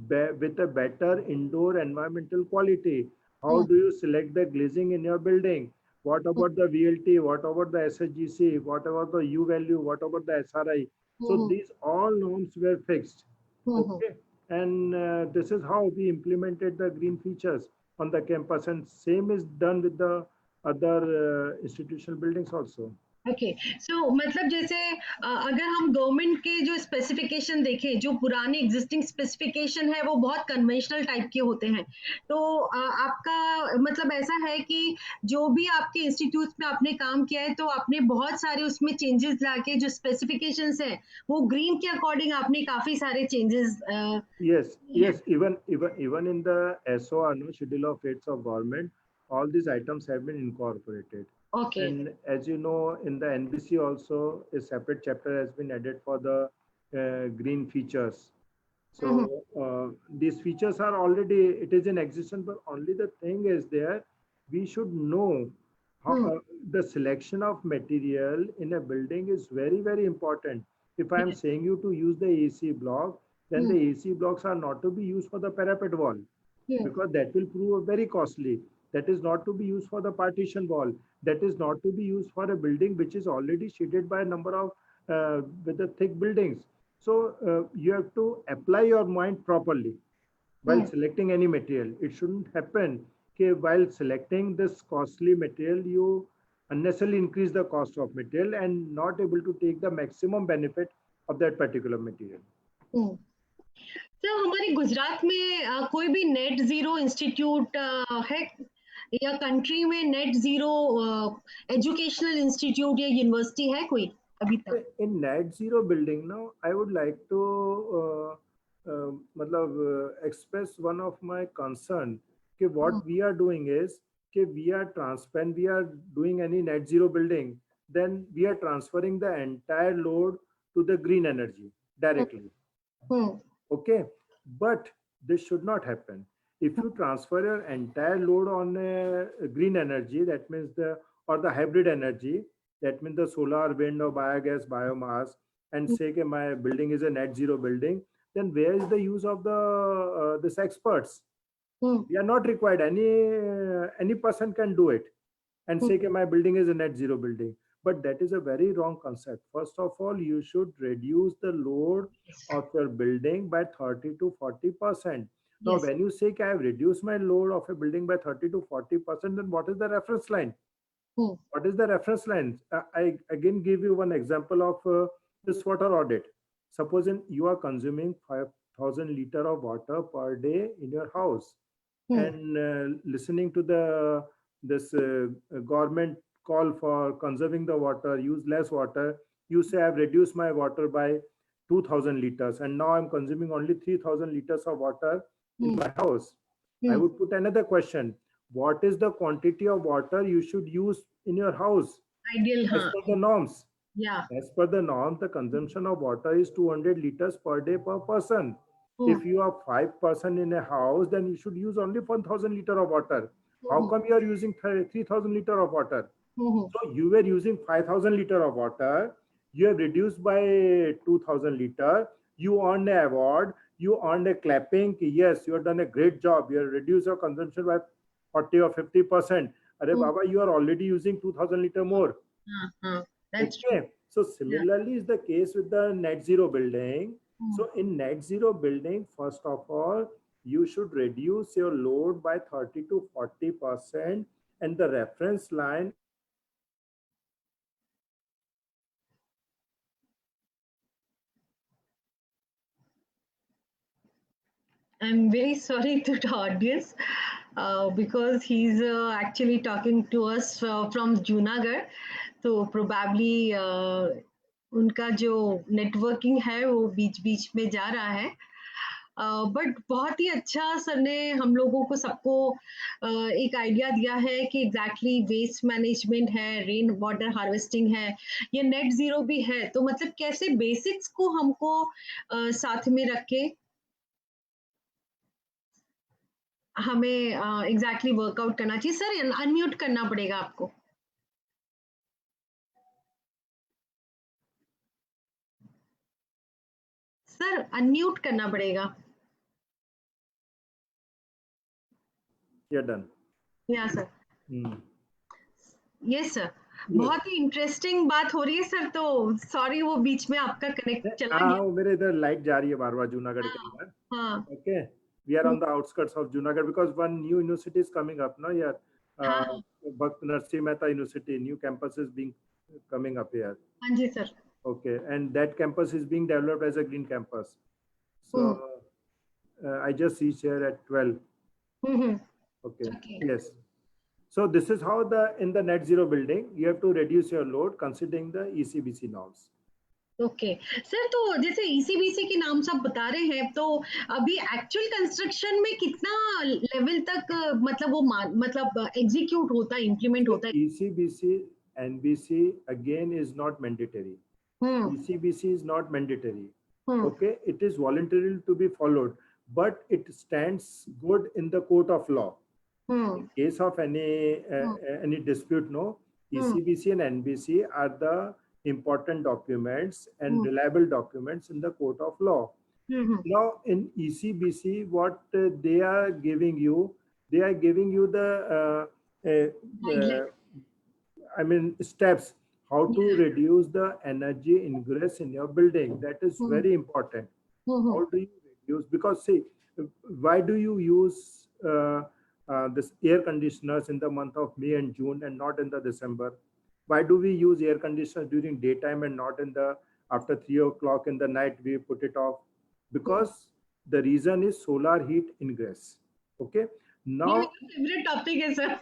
with a better indoor environmental quality. How do you select the glazing in your building? What about the VLT? What about the SHGC? What about the U value? What about the SRI? So these all norms were fixed. Okay, and this is how we implemented the green features on the campus, and same is done with the other institutional buildings also. Okay, so मतलब जैसे अगर हम government के जो specification देखें, जो पुराने existing specification है वो बहुत कन्वेंशनल टाइप के होते हैं, तो आपका मतलब ऐसा है कि जो भी आपके इंस्टीट्यूट में आपने काम किया है तो आपने बहुत सारे उसमें चेंजेस लाके जो स्पेसिफिकेशंस हैं वो ग्रीन के अकॉर्डिंग आपने काफी सारे changes. Yes, even in the SOR, no, schedule of rates of government, all these items have been incorporated. Okay. And as you know, in the NBC also, a separate chapter has been added for the green features. So these features are already, it is in existence, but only the thing is there, we should know how the selection of material in a building is very, very important. If I am saying you to use the AC block, then the AC blocks are not to be used for the parapet wall, because that will prove very costly. That is not to be used for the partition wall. That is not to be used for a building which is already shaded by a number of with the thick buildings. So you have to apply your mind properly while selecting any material. It shouldn't happen that while selecting this costly material, you unnecessarily increase the cost of material and not able to take the maximum benefit of that particular material. तो हमारे गुजरात में कोई भी net zero institute है या country में net zero educational institute या university है कोई अभी तक? In net zero building, now I would like to express one of my concern. What we are doing is we are transferring, we are doing any net zero building, then we are transferring the entire load to the green energy directly. Okay, but this should not happen. If you transfer your entire load on green energy, that means the hybrid energy, that means the solar, wind, or biogas, biomass, and say that my building is a net zero building, then where is the use of the this experts? We are not required. Any person can do it and say that my building is a net zero building. But that is a very wrong concept. First of all, you should reduce the load of your building by 30 to 40%. Now, when you say I have reduced my load of a building by 30 to 40%, then what is the reference line? What is the reference line? I again give you one example of this water audit. Supposing you are consuming 5,000 liters of water per day in your house, and listening to this government call for conserving the water, use less water, you say I've reduced my water by 2,000 liters, and now I'm consuming only 3,000 liters of water in my house. I would put another question. What is the quantity of water you should use in your house? Ideal, as per the norms. Yeah. As per the norm, the consumption of water is 200 liters per day per person. If you are 5 persons in a house, then you should use only 1,000 liters of water. How come you are using 3,000 liters of water? So you were using 5,000 liters of water. You have reduced by 2,000 liters. You earned an award. You earned a clapping. Yes, you have done a great job. You have reduced your consumption by 40 or 50%. Arey Baba, you are already using 2,000 liters more. That's okay. So similarly is the case with the net zero building. So in net zero building, first of all, you should reduce your load by 30 to 40%, and the reference line. I'm very sorry to the audience because he's actually talking to us from Junagadh. तो probably उनका जो networking है वो बीच बीच में जा रहा है. But बहुत ही अच्छा सर ने हम लोगों को सबको एक आइडिया दिया है कि एग्जैक्टली वेस्ट मैनेजमेंट है, रेन वाटर हार्वेस्टिंग है, ये नेट जीरो भी है. तो मतलब कैसे बेसिक्स को हमको साथ में रख के हमें एग्जैक्टली वर्कआउट करना चाहिए. सर अनम्यूट करना पड़ेगा आपको. सर अनम्यूट करना पड़ेगा. You're done. या सर. Yes sir. बहुत ही इंटरेस्टिंग बात हो रही है सर. तो सॉरी वो बीच में आपका कनेक्ट चला गया. हाँ, मेरे इधर लाइट जा रही है बार-बार जुनागढ़ के अंदर. हाँ. Okay. We are on the outskirts of Junagadh because one new university is coming up now here. Bhakt Narsingh Mehta University, new campus is being coming up here. हाँ जी sir. Okay, and that campus is being developed as a green campus. So I just reached here at 12. Okay. Yes. So this is how in the net zero building you have to reduce your load considering the ECBC norms. Okay sir. तो जैसे ECBC के नाम सब बता रहे हैं, तो अभी एक्चुअल कंस्ट्रक्शन में कितना लेवल तक मतलब वो मतलब एग्जीक्यूट होता है, इम्प्लीमेंट होता है? ECBC, NBC again is not mandatory. ECBC is not mandatory. Okay, it is voluntary to be followed, but it stands good in the court of law. In case of any dispute, no, ECBC and NBC are the important documents and reliable documents in the court of law. Now, in ECBC, what they are giving you, they are giving you the I mean, steps how to reduce the energy ingress in your building. That is very important. How do you reduce? Because see, why do you use this air conditioners in the month of May and June and not in the December? Why do we use air conditioners during daytime and not in the after 3 o'clock in the night we put it off? Because the reason is solar heat ingress. Okay. Now, favorite topic is sir.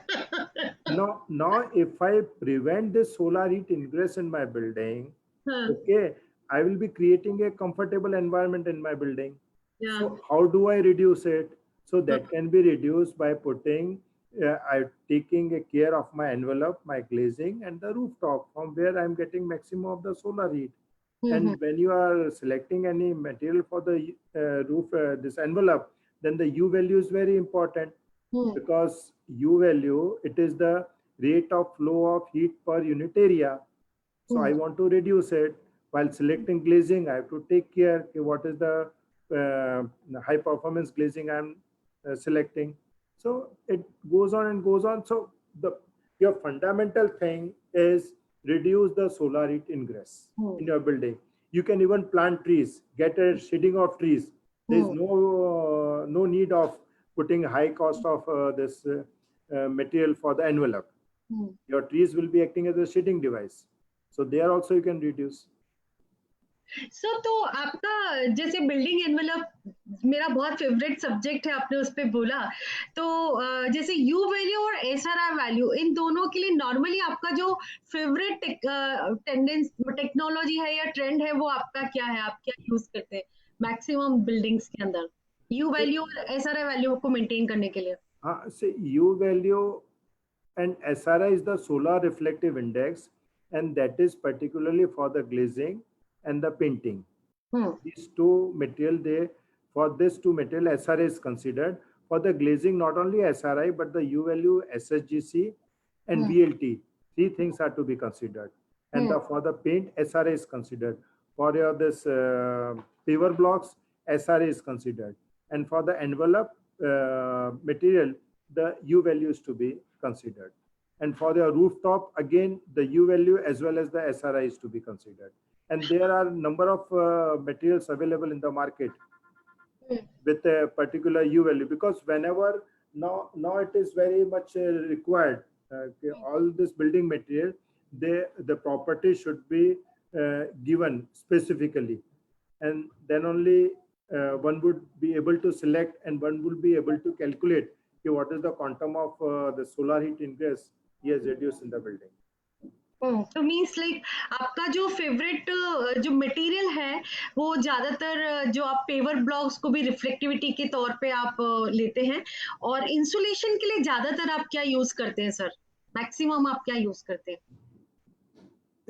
now, if I prevent this solar heat ingress in my building, okay, I will be creating a comfortable environment in my building. Yeah. So how do I reduce it? So that can be reduced by putting, taking a care of my envelope, my glazing, and the rooftop from where I'm getting maximum of the solar heat. And when you are selecting any material for the roof, this envelope, then the U value is very important. Because U value, it is the rate of flow of heat per unit area. So I want to reduce it. While selecting glazing, I have to take care what is the high performance glazing I'm selecting. So it goes on and goes on. So your fundamental thing is reduce the solar heat ingress in your building. You can even plant trees, get a shading of trees. There is no need of putting high cost of this material for the envelope. Your trees will be acting as a shading device. So there also you can reduce. So तो आपका जैसे building envelope मेरा बहुत favourite subject है, आपने उस पे बोला, तो जैसे यू वैल्यू और एसआरआर वैल्यू इन दोनों के लिए नॉर्मली आपका जो फेवरेट टेक्नोलॉजी है या ट्रेंड है वो आपका क्या है? आप क्या यूज करते हैं मैक्सिमम बिल्डिंग्स के अंदर यू वैल्यू और एसआरआई वैल्यू को मेंटेन करने के लिए? हाँ, से you value and SRI is the solar reflective index and that is particularly for the glazing and the painting. These two material, for this two material SRI is considered. For the glazing, not only SRI but the U value, SSGC and VLT, three things are to be considered. And for the paint, SRI is considered. For your this paver blocks, SRI is considered. And for the envelope material, the U value is to be considered. And for the rooftop, again, the U value as well as the SRI is to be considered. And there are number of materials available in the market with a particular U value, because whenever now it is very much required. All this building material, the property should be given specifically, and then only one would be able to select and one will be able to calculate what is the quantum of the solar heat ingress is reduced in the building. तो means like आपका जो favourite जो material है वो ज्यादातर जो आप pure blocks को भी रिफ्लेक्टिविटी के तौर पे आप लेते हैं, और इंसुलेशन के लिए ज्यादातर आप क्या यूज करते हैं सर? मैक्सिमम आप क्या यूज करते हैं?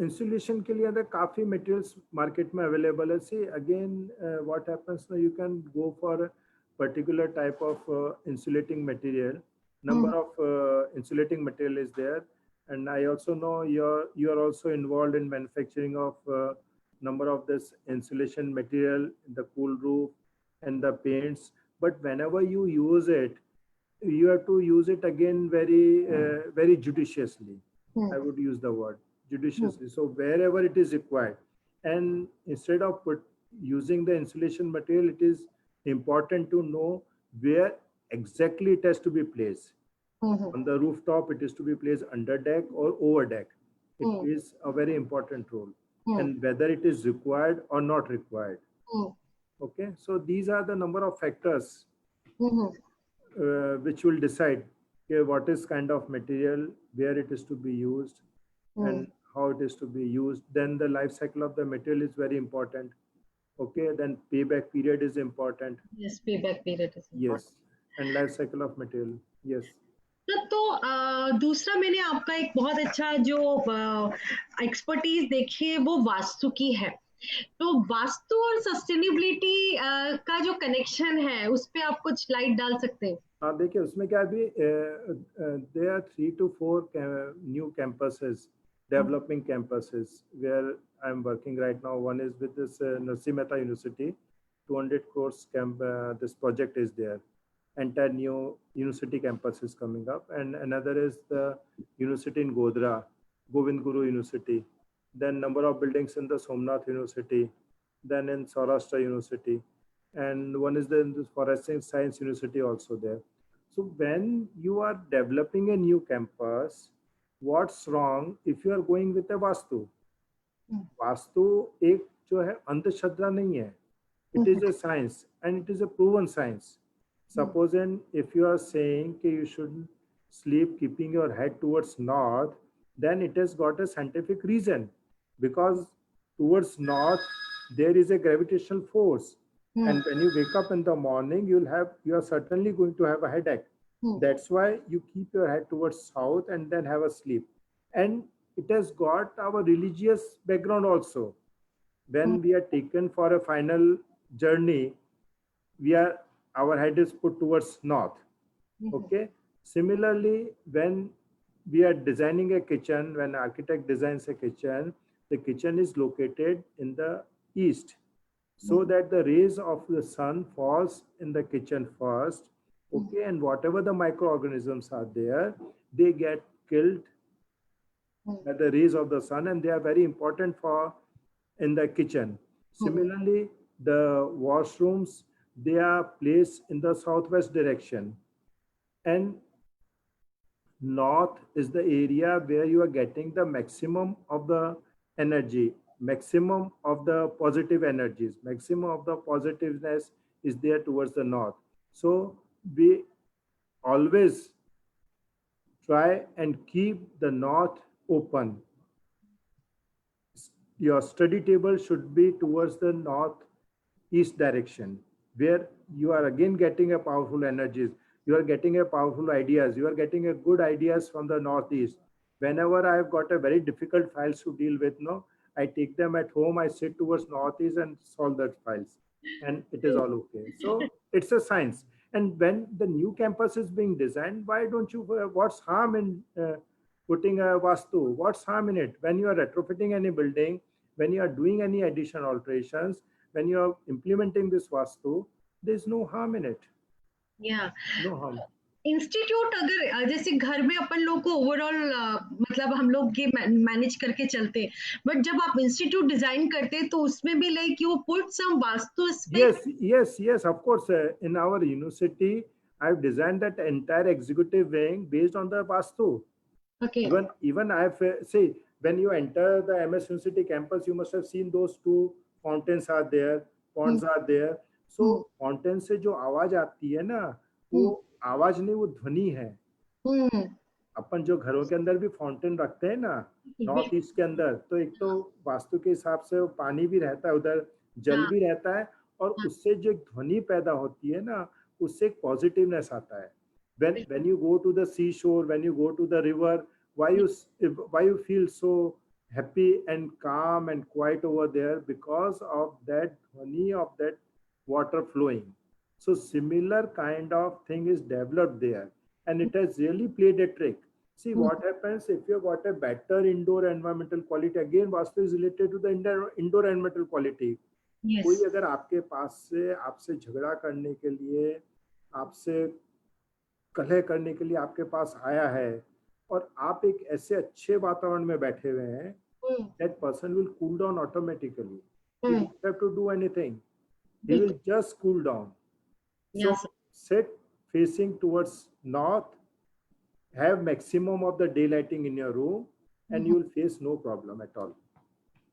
इंसुलेशन के लिए काफी मटेरियल्स मार्केट में अवेलेबल है. See again what happens now, you can go for particular type of insulating material. Number of insulating material is there, and I also know you are also involved in manufacturing of number of this insulation material in the cool roof and the paints. But whenever you use it, you have to use it again very judiciously. I would use the word judiciously. So wherever it is required, and instead of using the insulation material, it is important to know where exactly it has to be placed. On the rooftop, it is to be placed under deck or over deck. It is a very important role, and whether it is required or not required. Okay, so these are the number of factors which will decide what is kind of material, where it is to be used, and how it is to be used. Then the life cycle of the material is very important. Okay, then payback period is important. Yes, payback period is important. Yes, and life cycle of material. Yes. तो दूसरा मैंने आपका एक बहुत अच्छा जो expertise देखी है वो वास्तु की है. तो वास्तु और सस्टेनेबिलिटी का जो कनेक्शन है उस पे आप कुछ लाइट डाल सकते हैं? हाँ देखिए, उसमें क्या अभी there are 3 to 4 new campuses, developing campuses where I'm working right now. One is with this Narsi Mehta University, 200 crores this project is there. Entire new university campus is coming up, and another is the university in Godhra, Govind Guru University. Then number of buildings in the Somnath University, then in Saurashtra University, and one is the Forest Science University also there. So when you are developing a new campus, what's wrong if you are going with a Vastu? Vastu एक जो है अंधश्रद्धा नहीं है. It is a science and it is a proven science. Suppose and if you are saying that you should sleep keeping your head towards north, then it has got a scientific reason, because towards north there is a gravitational force, and when you wake up in the morning, you are certainly going to have a headache. That's why you keep your head towards south and then have a sleep. And it has got our religious background also. When we are taken for a final journey, our head is put towards north. Okay. Similarly, when we are designing a kitchen, when architect designs a kitchen, the kitchen is located in the east, so that the rays of the sun falls in the kitchen first. Okay, and whatever the microorganisms are there, they get killed by the rays of the sun, and they are very important for in the kitchen. Similarly, the washrooms, they are placed in the southwest direction, and north is the area where you are getting the maximum of the energy, maximum of the positive energies, maximum of the positiveness is there towards the north. So we always try and keep the north open. Your study table should be towards the northeast direction, where you are again getting a powerful energies, you are getting a powerful ideas, you are getting a good ideas from the northeast. Whenever I have got a very difficult files to deal with, no, I take them at home, I sit towards northeast and solve that files, and it is all okay. So it's a science. And when the new campus is being designed, why don't you, what's harm in putting a vastu? What's harm in it? When you are retrofitting any building, when you are doing any addition alterations, when you are implementing this vastu, there's no harm in it. Yeah. No harm. Institute अगर जैसे घर में अपन लोग को overall मतलब हम लोग ये मैनेज करके चलते, बट जब आप इंस्टीट्यूट डिजाइन करते तो उसमें भी like you put some vastu Yes, of course. In our university, I've designed that entire executive wing based on the vastu. Okay. Even I've say, when you enter the MS University campus, you must have seen those 2 fountains are there, ponds are there. So fountain से जो आवाज आती है ना, वो आवाज नहीं, वो ध्वनि है. अपन जो घरों के अंदर भी फाउंटेन रखते हैं ना नॉर्थ ईस्ट के अंदर, तो एक तो वास्तु के हिसाब से पानी भी रहता है, उधर जल भी रहता है, और उससे जो ध्वनि पैदा होती है ना, उससे एक पॉजिटिवनेस आता है. When you go to the seashore, when you go to the river, why you feel so happy and calm and quiet over there? Because of that dhwani of that water flowing. So similar kind of thing is developed there, and it has really played a trick. See what happens if you got a better indoor environmental quality. Again, Vastu is related to the indoor environmental quality. Yes. कोई अगर आपके पास से आपसे झगड़ा करने के लिए, आपसे कलह करने के लिए आपके पास आया है, और आप एक ऐसे अच्छे वातावरण में बैठे हुए हैं, that person will cool down automatically. You don't have to do anything. He will just cool down. So sit facing towards north, have maximum of the daylighting in your room, and you will face no problem at all.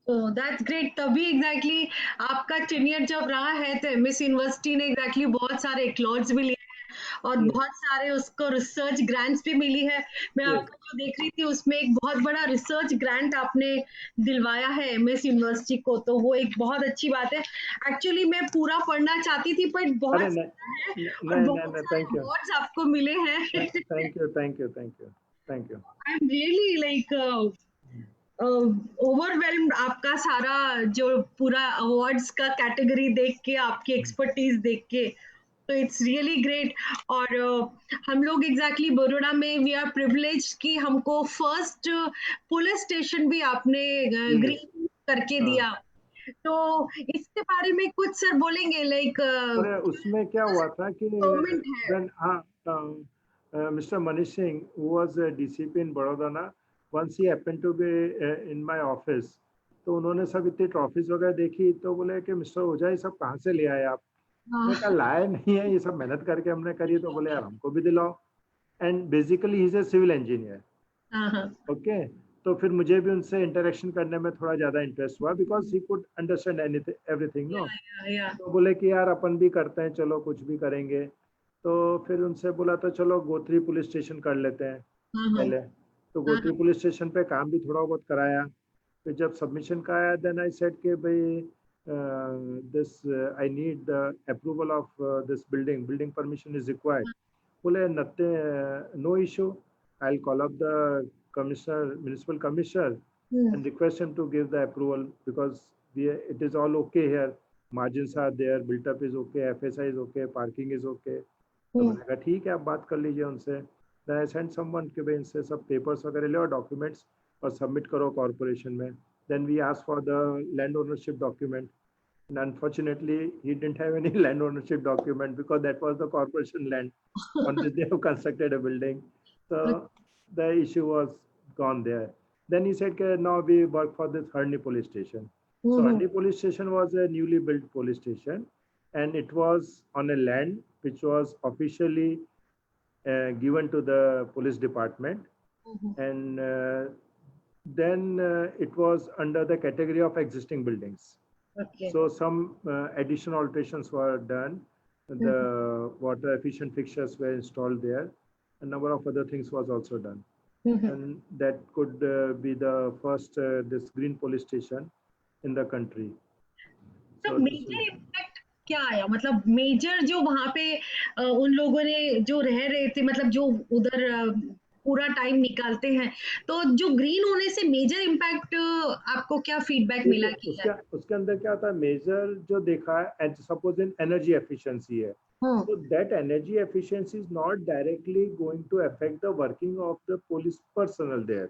Oh, that's great. तभी exactly आपका tenure जब रहा है तो MS university ने exactly बहुत सारे एक्लॉर्ड्स भी लिए हैं और बहुत सारे उसको रिसर्च ग्रांट्स भी मिली है. मैं आपका जो देख रही थी उसमें एक बहुत बड़ा रिसर्च ग्रांट आपने दिलवाया है एमएस यूनिवर्सिटी को, तो वो एक बहुत अच्छी बात है. एक्चुअली मैं पूरा पढ़ना चाहती थी बट बहुत अवार्ड्स आपको मिले हैं. Thank you. I am really like overwhelmed आपका सारा जो पूरा अवार्ड्स का कैटेगरी देख के, आपकी एक्सपर्टीज देख के, तो इट्स रियली ग्रेट। और हम लोग एग्जैक्टली बड़ौदा में वी आर प्रिविलेज कि हमको फर्स्ट पुलिस स्टेशन भी आपने Yes. ग्रीन करके हाँ। दिया। तो इसके बारे में कुछ सर बोलेंगे, लाइक और उसमें क्या हुआ था कि गवर्नमेंट है। when Mr. Manish Singh, who was a DCP in Baroda na, once he happened to be in my office, तो उन्होंने सब इतनी ट्रॉफीज वगैरह देखी तो बोले कि मिस्टर ओझा ये सब कहाँ से ले आए आप? मैंने कहा हाँ लाए नहीं है, ये सब मेहनत करके हमने करी। तो बोले यार हमको भी दिलाओ। And basically he is a civil engineer. हाँ हाँ ओके, तो फिर मुझे भी उनसे इंटरेक्शन करने में थोड़ा ज्यादा इंटरेस्ट हुआ, because he could understand anything everything no. या तो बोले कि यार अपन भी करते हैं, चलो कुछ भी करेंगे। तो फिर उनसे बोला तो चलो गोत्री पुलिस स्टेशन कर लेते हैं हाँ हाँ पहले। तो हाँ गोत्री पुलिस स्टेशन पे काम भी थोड़ा बहुत कराया। फिर जब सबमिशन का आया, देन आई सेड कि भाई this I need the approval of this building, building permission is required. बोले nothing, no issue, I will call up the commissioner, municipal commissioner, hmm, and request him to give the approval, because it is all okay here. Margins are there, built up is okay, FSI is okay, parking is okay. तो हम्म, मैंने कहा ठीक है, आप बात कर लीजिए उनसे। Then I sent someone कि भाई इनसे सब पेपर्स वगैरह ले और डॉक्यूमेंट्स और सबमिट करो कॉर्पोरेशन में। Then we asked for the land ownership document. And unfortunately, he didn't have any land ownership document because that was the corporation land on which they have constructed a building. So the issue was gone there. Then he said, okay, now we work for this Harni police station. So hmm, Harni police station was a newly built police station, and it was on a land which was officially given to the police department. Hmm, And then it was under the category of existing buildings. Okay, So some additional alterations were done. The water efficient fixtures were installed there. A number of other things was also done. And that could be the first this green police station in the country. तो So this measure is, impact क्या आया, मतलब major जो वहां पे उन लोगों ने जो रह रहे थे, मतलब जो उधर पूरा टाइम निकालते हैं, तो जो ग्रीन होने से मेजर इम्पैक्ट आपको क्या फीडबैक मिला देखिए कि उसके उसके अंदर क्या होता है, मेजर जो देखा है, सपोज इन एनर्जी एफिशिएंसी है, हम्म, so that energy efficiency is not directly going to affect the working of the police personnel there.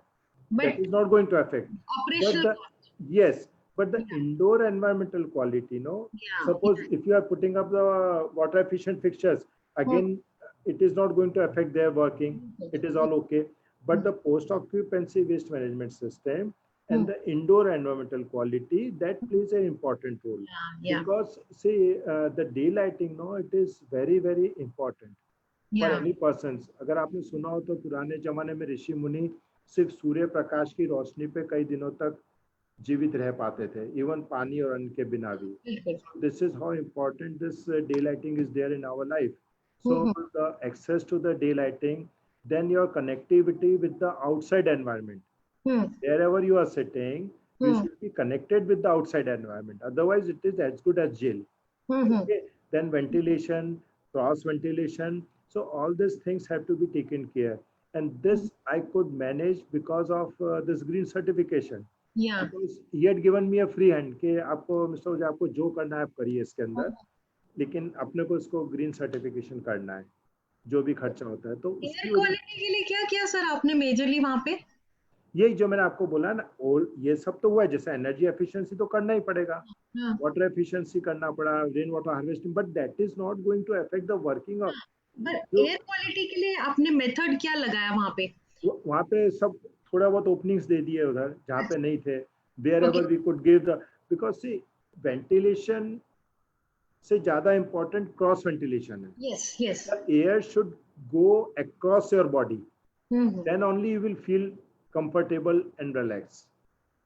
That but is not going to affect. But operational the, yes, but the indoor environmental quality, no. या Suppose if you are putting up the water efficient fixtures, again, it is not going to affect their working. It is all okay. But the post occupancy waste management system and the indoor environmental quality, that plays an important role. या Because see, the daylighting, no, it is very very important for या any persons. अगर आपने सुना हो तो पुराने जमाने में ऋषि मुनि सिर्फ सूर्य प्रकाश की रोशनी पे कई दिनों तक जीवित रह पाते थे, इवन पानी और अन्न के बिना भी. बिल्कुल, So this is how important this daylighting is there in our life. So the access to the daylighting, then your connectivity with the outside environment. Wherever you are sitting, you should be connected with the outside environment. Otherwise, it is as good as jail. Okay. Then ventilation, cross ventilation. So all these things have to be taken care. And this I could manage because of this green certification. या Because he had given me a free hand कि आपको mister ओझा आपको जो करना है आप करिए इसके अंदर, लेकिन अपने को इसको ग्रीन सर्टिफिकेशन करना है, जो भी खर्चा होता है तो एयर उसकी वजह, क्वालिटी के लिए क्या किया सर आपने मेजरली वहां पे? यही जो मैंने आपको बोला ना, और ये सब तो हुआ है, जैसे एनर्जी एफिशिएंसी तो करना ही पड़ेगा, हाँ, वाटर एफिशिएंसी करना पड़ा, rain water harvesting, but that is not going to affect the working of पर जो एयर क्वालिटी के लिए आपने मेथड क्या लगाया वहां पे? वहाँ पे सब थोड़ा बहुत ओपनिंग्स दे दिए उधर जहाँ पे नहीं थे, where okay, ever we could give the, because see ventilation से ज्यादा इंपॉर्टेंट क्रॉस वेंटिलेशन है. Yes yes, The air should go across your body. Hmm, Then only you will feel comfortable and relaxed.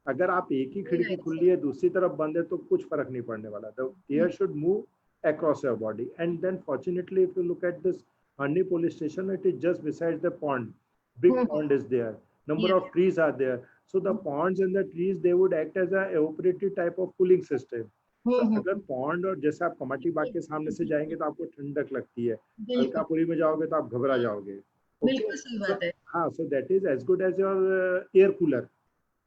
अगर आप एक ही खिड़की खुली है दूसरी तरफ बंद है तो कुछ फर्क नहीं पड़ने वाला. The air should move across your body. And then fortunately, if you look at this Harni police station, it is just beside the pond. Big pond is there. Number of trees are there. So the ponds and the trees, they would act as a evaporative type of cooling system. तो अगर pond और जैसे आप कमाटी बाग के सामने से जाएंगे तो आपको ठंडक लगती है, अलकापुरी में जाओगे तो आप घबरा जाओगे. ओके, बिल्कुल सही बात है। हाँ, so that is as good as your air cooler.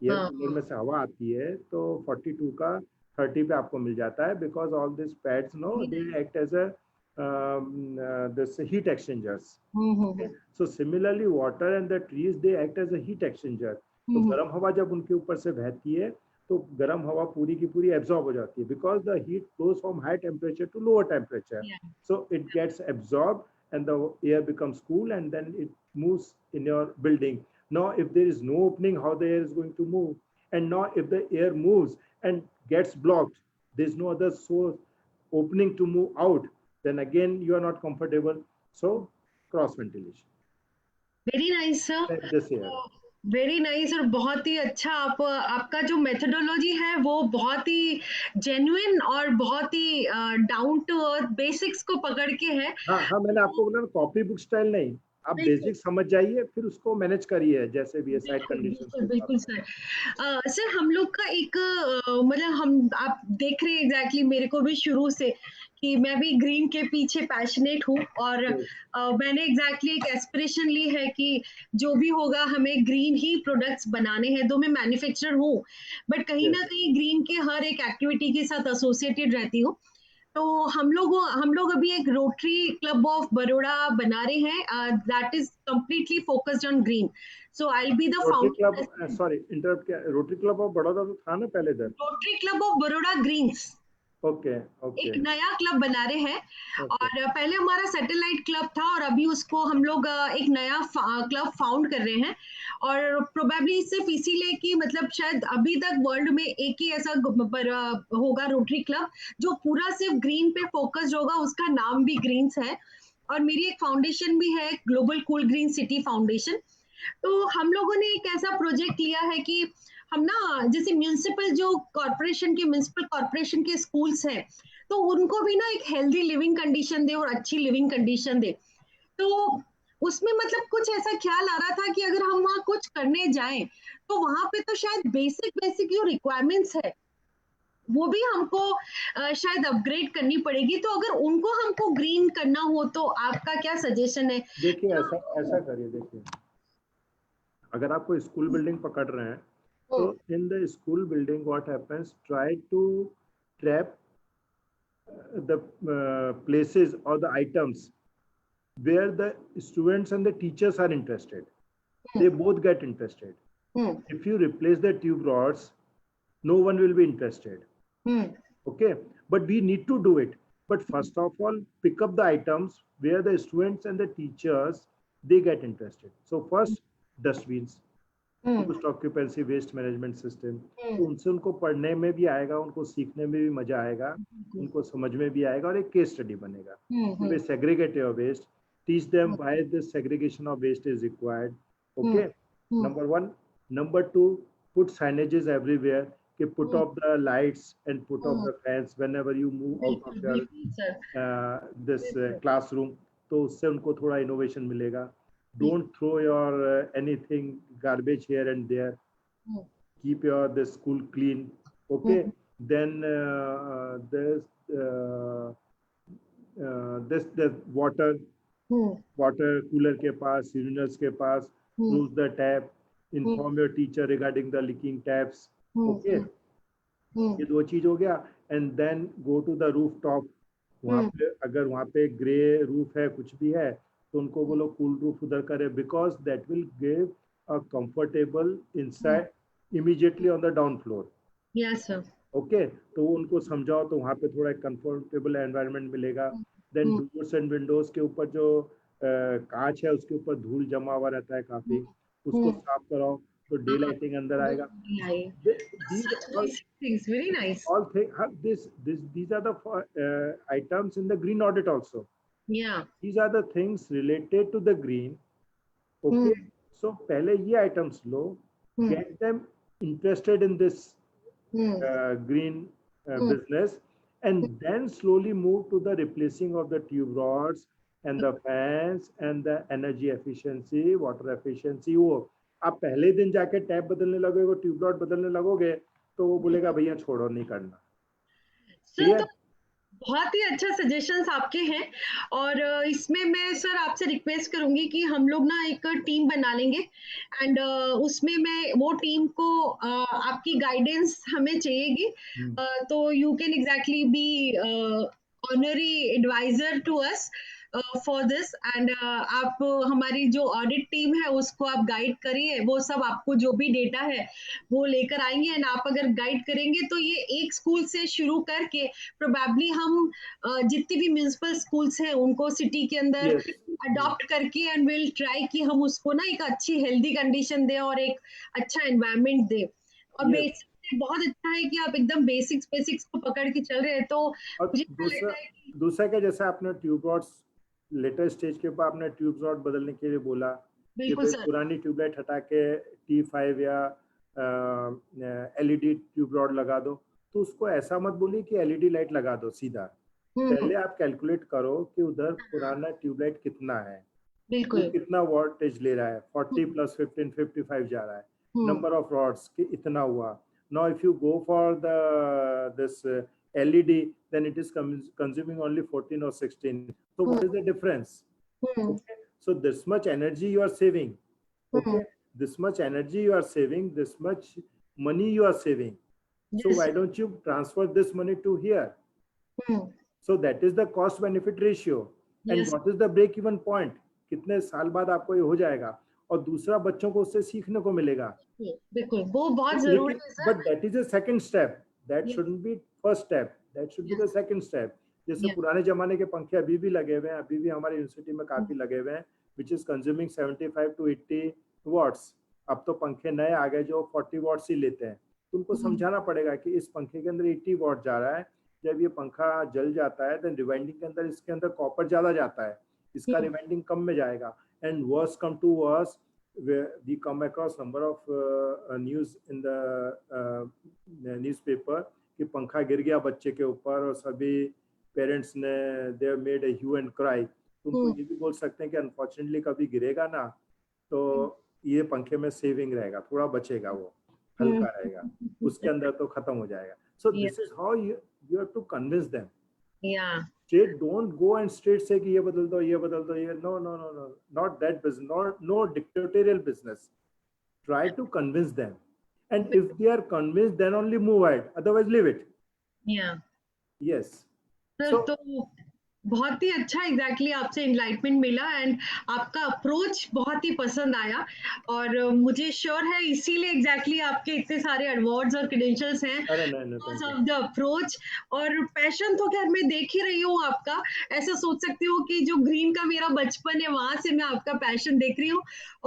Air हाँ कूलर में से हवा आती है तो 42 का 30 पे आपको मिल जाता है, because all this pads no they act as a this heat exchangers. Okay? So similarly water and the trees they act as a heat exchanger. तो गर्म हवा जब उनके ऊपर से बहती है तो गर्म हवा पूरी की पूरी एब्जॉर्ब हो जाती है, because the heat flows from high temperature to lower temperature, so it gets absorb and the air becomes cool and then it moves in your building. Now if there is no opening, how the air is going to move? And now if the air moves and gets blocked, there is no other source opening to move out, then again you are not comfortable. So cross ventilation. Very nice sir, Let this air. Very nice. और बहुत ही अच्छा, आपका जो methodology है वो बहुत ही genuine और बहुत ही डाउन टू अर्थ बेसिक्स को पकड़ के है। हाँ हाँ, मैंने आपको बोला ना कॉपी बुक स्टाइल नहीं, आप बिल्कुल बेसिक समझ जाइए फिर उसको मैनेज करिए जैसे भी है साइड बिल्कुल कंडीशंस के बिल्कुल हिसाब बिल्कुल से। सर। सर हम लोग का एक मतलब हम आप देख रहे हैं एग्जैक्टली मेरे को भी शुरू से कि मैं भी ग्रीन के पीछे पैशनेट हूँ, और मैंने एग्जैक्टली एक एस्पिरेशन ली है कि जो भी होगा हमें ग्रीन ही प्रोडक्ट्स बनाने हैं। दो मैं मैन्युफैक्चरर हूँ बट कहीं ना कहीं ग्रीन के हर एक एक्टिविटी के साथ एसोसिएटेड रहती हूँ। तो हम लोग अभी एक रोटरी क्लब ऑफ बड़ौदा बना रहे हैं that is completely focused on green. So I will be the Rotary Club, founder. Sorry interrupt किया, रोटरी क्लब ऑफ बड़ौदा तो था ना पहले इधर। Rotary Club of Baroda greens okay okay एक नया क्लब बना रहे हैं, ओके और पहले हमारा सैटेलाइट क्लब था और अभी उसको हम लोग एक नया क्लब फाउंड कर रहे हैं। और प्रोबेबली सिर्फ इसीलिए कि मतलब शायद अभी तक वर्ल्ड में एक ही ऐसा होगा रोटरी क्लब जो पूरा सिर्फ ग्रीन पे फोकस्ड होगा, उसका नाम भी ग्रीन्स है। और मेरी एक फाउंडेशन भी है, global cool green city foundation. तो हम लोगों ने एक ऐसा प्रोजेक्ट लिया है कि हम ना जैसे म्यूनिसिपल जो कॉर्पोरेशन के म्यूनिसिपल कॉर्पोरेशन के स्कूल्स हैं तो उनको भी ना एक हेल्दी लिविंग कंडीशन दे और अच्छी लिविंग कंडीशन दे। तो उसमें मतलब कुछ ऐसा ख्याल आ रहा था कि अगर हम वहाँ कुछ करने जाएं तो वहां पे तो शायद बेसिक बेसिक जो रिक्वायरमेंट्स है वो भी हमको शायद अपग्रेड करनी पड़ेगी। तो अगर उनको हमको ग्रीन करना हो तो आपका क्या सजेशन है? देखिए ऐसा ऐसा करिए, देखिए अगर आप कोई स्कूल बिल्डिंग पकड़ रहे हैं तो in the school building what happens, try to trap the places or the items where the students and the teachers are interested. They both get interested. If you replace the tube rods, no one will be interested. Okay, but we need to do it. But first of all, pick up the items where the students and the teachers they get interested. So first, dustbins, post occupancy waste management system, तो उनसे उनको पढ़ने में भी आएगा, उनको सीखने में भी मजा आएगा, उनको समझ में भी आएगा और एक केस स्टडी बनेगा। We segregate your waste, teach them why this segregation of waste is required. Okay, number 1। Number 2, put signages everywhere कि put off the lights and put off the fans whenever you move out of your this classroom, तो उससे उनको थोड़ा innovation मिलेगा। Don't throw your anything garbage here and there. Keep your the school clean. Okay. Then there's this the water cooler के पास, urinals के पास, close the tap. Inform your teacher regarding the leaking taps. Okay. ये दो चीज हो गया। And then go to the rooftop. वहाँ पे अगर वहाँ पे ग्रे रूफ है, कुछ भी है, तो उनको बोलो कूल रूफ उधर करे, because that will give a comfortable inside immediately on the down floor. Yes sir. Okay, तो उनको समझाओ तो वहाँ पे थोड़ा कंफर्टेबल एनवायरनमेंट मिलेगा। देन डोर्स एंड विंडोज के ऊपर जो कांच है उसके ऊपर धूल जमा हुआ रहता है काफी, उसको साफ कराओ तो डे लाइटिंग अंदर आएगा। Very nice. All things, these are the items in the green audit also. Yeah. These are the things related to the green. Okay, so पहले ये items low, get them interested in this green business, and then slowly move to the replacing of the tube rods and the fans and the energy efficiency, water efficiency। वो आप पहले दिन जाके tap बदलने लगोगे, tube rod बदलने लगोगे, तो वो बोलेगा भैया छोड़ो नहीं करना। सर तो बहुत ही अच्छा सजेशंस आपके हैं। और इसमें मैं सर आपसे रिक्वेस्ट करूंगी कि हम लोग ना एक टीम बना लेंगे, एंड उसमें मैं वो टीम को आपकी गाइडेंस हमें चाहिएगी। हम्म, तो you can exactly be honorary adviser to us for this, and आप हमारी जो ऑडिट टीम है उसको आप गाइड करिए, वो सब आपको जो भी डेटा है वो लेकर आएंगे, एंड आप अगर गाइड करेंगे तो ये एक स्कूल से शुरू करके प्रोबेबली हम जितनी भी म्यूनिसिपल स्कूल्स हैं उनको सिटी के अंदर yes, yes, अडॉप्ट करके एंड विल ट्राई कि हम उसको ना एक अच्छी हेल्दी कंडीशन दें और एक अच्छा एनवायरनमेंट दें। और yes. बेसिक बहुत अच्छा है कि आप एकदम बेसिक्स बेसिक्स को पकड़ के चल रहे हैं, तो और मुझे ऐसा दूसरा लगता है कि दूसरा क्या, जैसे आपने ट्यूब रॉड्स लेटर स्टेज के ऊपर आपने ट्यूब रॉड बदलने के लिए बोला कि बिल्कुल भाई सर। पुरानी ट्यूबलाइट हटा के T5 या LED ट्यूब रॉड लगा दो, तो उसको ऐसा मत बोलिए कि LED लाइट लगा दो सीधा। हम्म। पहले आप कैलकुलेट करो कि उधर पुराना ट्यूबलाइट कितना है, वो बिल्कुल। कितना वोल्टेज ले रहा है, 40 हम्म। प्लस 15 55 जा रहा है, हम्म। नंबर ऑफ रॉड्स कि इतना हुआ। Now if you go for the this LED, then it is consuming only 14 or 16, so what is the difference? Hmm. Okay, so this much energy you are saving. Hmm. Okay, this much energy you are saving, this much money you are saving, so yes. why don't you transfer this money to here? Hmm. So that is the cost benefit ratio. And yes. what is the break even point? कितने साल बाद आपको ये हो जाएगा, और दूसरा बच्चों को उससे सीखने को मिलेगा। बिल्कुल वो बहुत जरूरी लेकिन है sir. But that is a second step, that yes. Shouldn't be first step, that should be the yes. Second step. जैसे यस। पुराने जमाने के पंखे अभी भी लगे हुए हैं, अभी भी हमारे यूनिवर्सिटी में काफी लगे हुए हैं, which is consuming 75 to 80 watts. अब तो पंखे नए आ गए जो 40 वॉट्स ही लेते हैं, तो उनको समझाना पड़ेगा कि इस पंखे के अंदर 80 वॉट जा रहा है। जब ये पंखा जल जाता है देन रिवाइंडिंग के अंदर इसके अंदर कॉपर ज्यादा जाता है, इसका रिवाइंडिंग कम में जाएगा। And worse come to worse, we come across number of news in the newspaper कि पंखा गिर गया बच्चे के ऊपर और सभी पेरेंट्स ने they made a hue and cry. तो उनको ये भी बोल सकते हैं कि अनफॉर्चुनेटली कभी गिरेगा ना, तो ये पंखे में सेविंग रहेगा, थोड़ा बचेगा, वो हल्का रहेगा, उसके अंदर तो खत्म हो जाएगा। So this is how you have to convince them. या Straight don't go and straight say कि ये बदल दो ये बदल दो ये, no no no no, not that business, no dictatorial business. Try to convince them, and if they are convinced then only move ahead, otherwise leave it. या Yes. Sir, So तो बहुत ही अच्छा एग्जैक्टली आपसे एनलाइटमेंट मिला, and आपका approach बहुत ही पसंद आया। और मुझे श्योर है इसीलिए एग्जैक्टली आपके इतने सारे अवार्ड्स और क्रेडेंशियल्स हैं, अरे नहीं नहीं, because thank you. Of the approach. और पैशन तो खैर मैं देख ही रही हूँ आपका, ऐसा सोच सकती हूँ कि जो ग्रीन का मेरा बचपन है वहां से मैं आपका पैशन देख रही हूँ।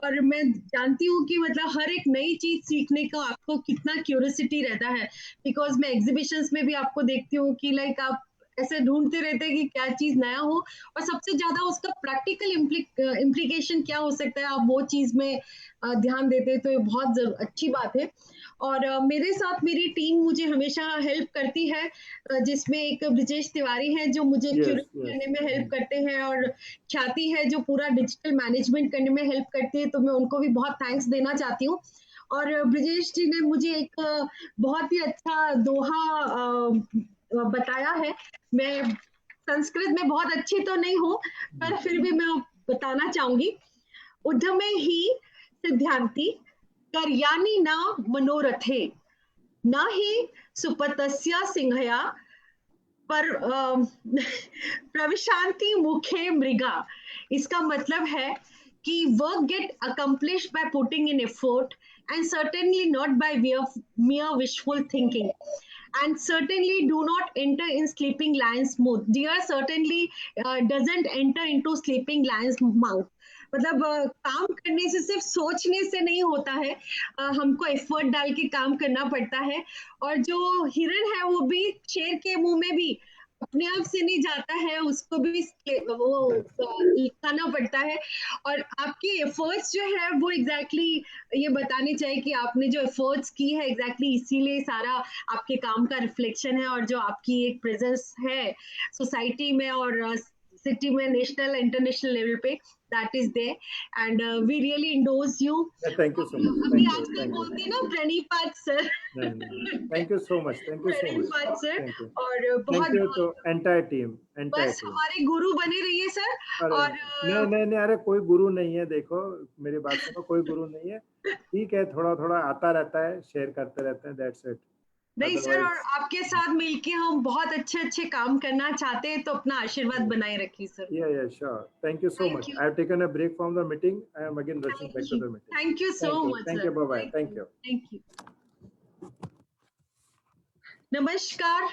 और मैं जानती हूँ कि मतलब हर एक नई चीज सीखने का आपको कितना क्यूरियोसिटी रहता है, बिकॉज मैं एग्जीबिशंस में भी आपको देखती हूँ कि लाइक आप ऐसे ढूंढते रहते हैं कि क्या चीज नया हो, और सबसे ज्यादा उसका प्रैक्टिकल इम्प्लीकेशन क्या हो सकता है, आप वो चीज में ध्यान देते हैं, तो ये बहुत अच्छी बात है। और मेरे साथ मेरी टीम मुझे हमेशा हेल्प करती है, जिसमें एक ब्रिजेश तिवारी है जो मुझे Yes, क्यूरेट yes. करने में हेल्प करते हैं, और ख्याति है जो पूरा डिजिटल मैनेजमेंट करने में हेल्प करती है, तो मैं उनको भी बहुत थैंक्स देना चाहती हूँ। और ब्रिजेश जी ने मुझे एक बहुत ही अच्छा दोहा बताया है। मैं संस्कृत में बहुत अच्छी तो नहीं हूँ, पर फिर भी मैं बताना चाहूंगी। उद्यमे ही सिद्ध्यांति कार्याणि न मनोरथे, न ही सुपतस्य सिंहया पर प्रविशांति मुखे मृगा। इसका मतलब है कि work get accomplish by putting in effort, and certainly not by mere wishful thinking, and certainly do not enter in sleeping lion's mouth. Deer certainly doesn't enter into sleeping lion's mouth. मतलब काम करने से सिर्फ सोचने से नहीं होता है, हमको एफर्ट डाल के काम करना पड़ता है। और जो हिरन है वो भी शेर के मुंह में भी अपने आप से नहीं जाता है, उसको भी वो खाना पड़ता है। और आपके एफर्ट्स जो है वो एग्जैक्टली ये बताने चाहिए कि आपने जो एफर्ट्स की है एग्जैक्टली इसीलिए सारा आपके काम का रिफ्लेक्शन है, और जो आपकी एक प्रेजेंस है सोसाइटी में और सिटी में नेशनल इंटरनेशनल लेवल पे, that is there and we really endorse you. Thank you so much, अभी थैंक यू, आजकल थैंक यू, बोलते हैं ना Pranipat sir. Thank you so much, thank you so much, Pranipat sir, thank you, और thank you बहुत तो entire team, entire बस team. हमारे गुरु बने रहिए सर। अरे और नहीं नहीं नहीं, अरे कोई गुरु नहीं है, देखो मेरी बात सुनो, कोई गुरु नहीं है, ठीक है, थोड़ा थोड़ा आता रहता है, शेयर करते रहते हैं, दैट्स इट। नहीं सर, और अदरवाइज आपके साथ मिलके हम बहुत अच्छे अच्छे काम करना चाहते हैं, तो अपना आशीर्वाद बनाए रखिए sir. yeah, sure, thank you so thank much. You, I have taken a break from the meeting. I am again rushing back to the meeting. Thank you so much Thank sir, you, bye bye, thank thank you, you. Thank you. नमस्कार।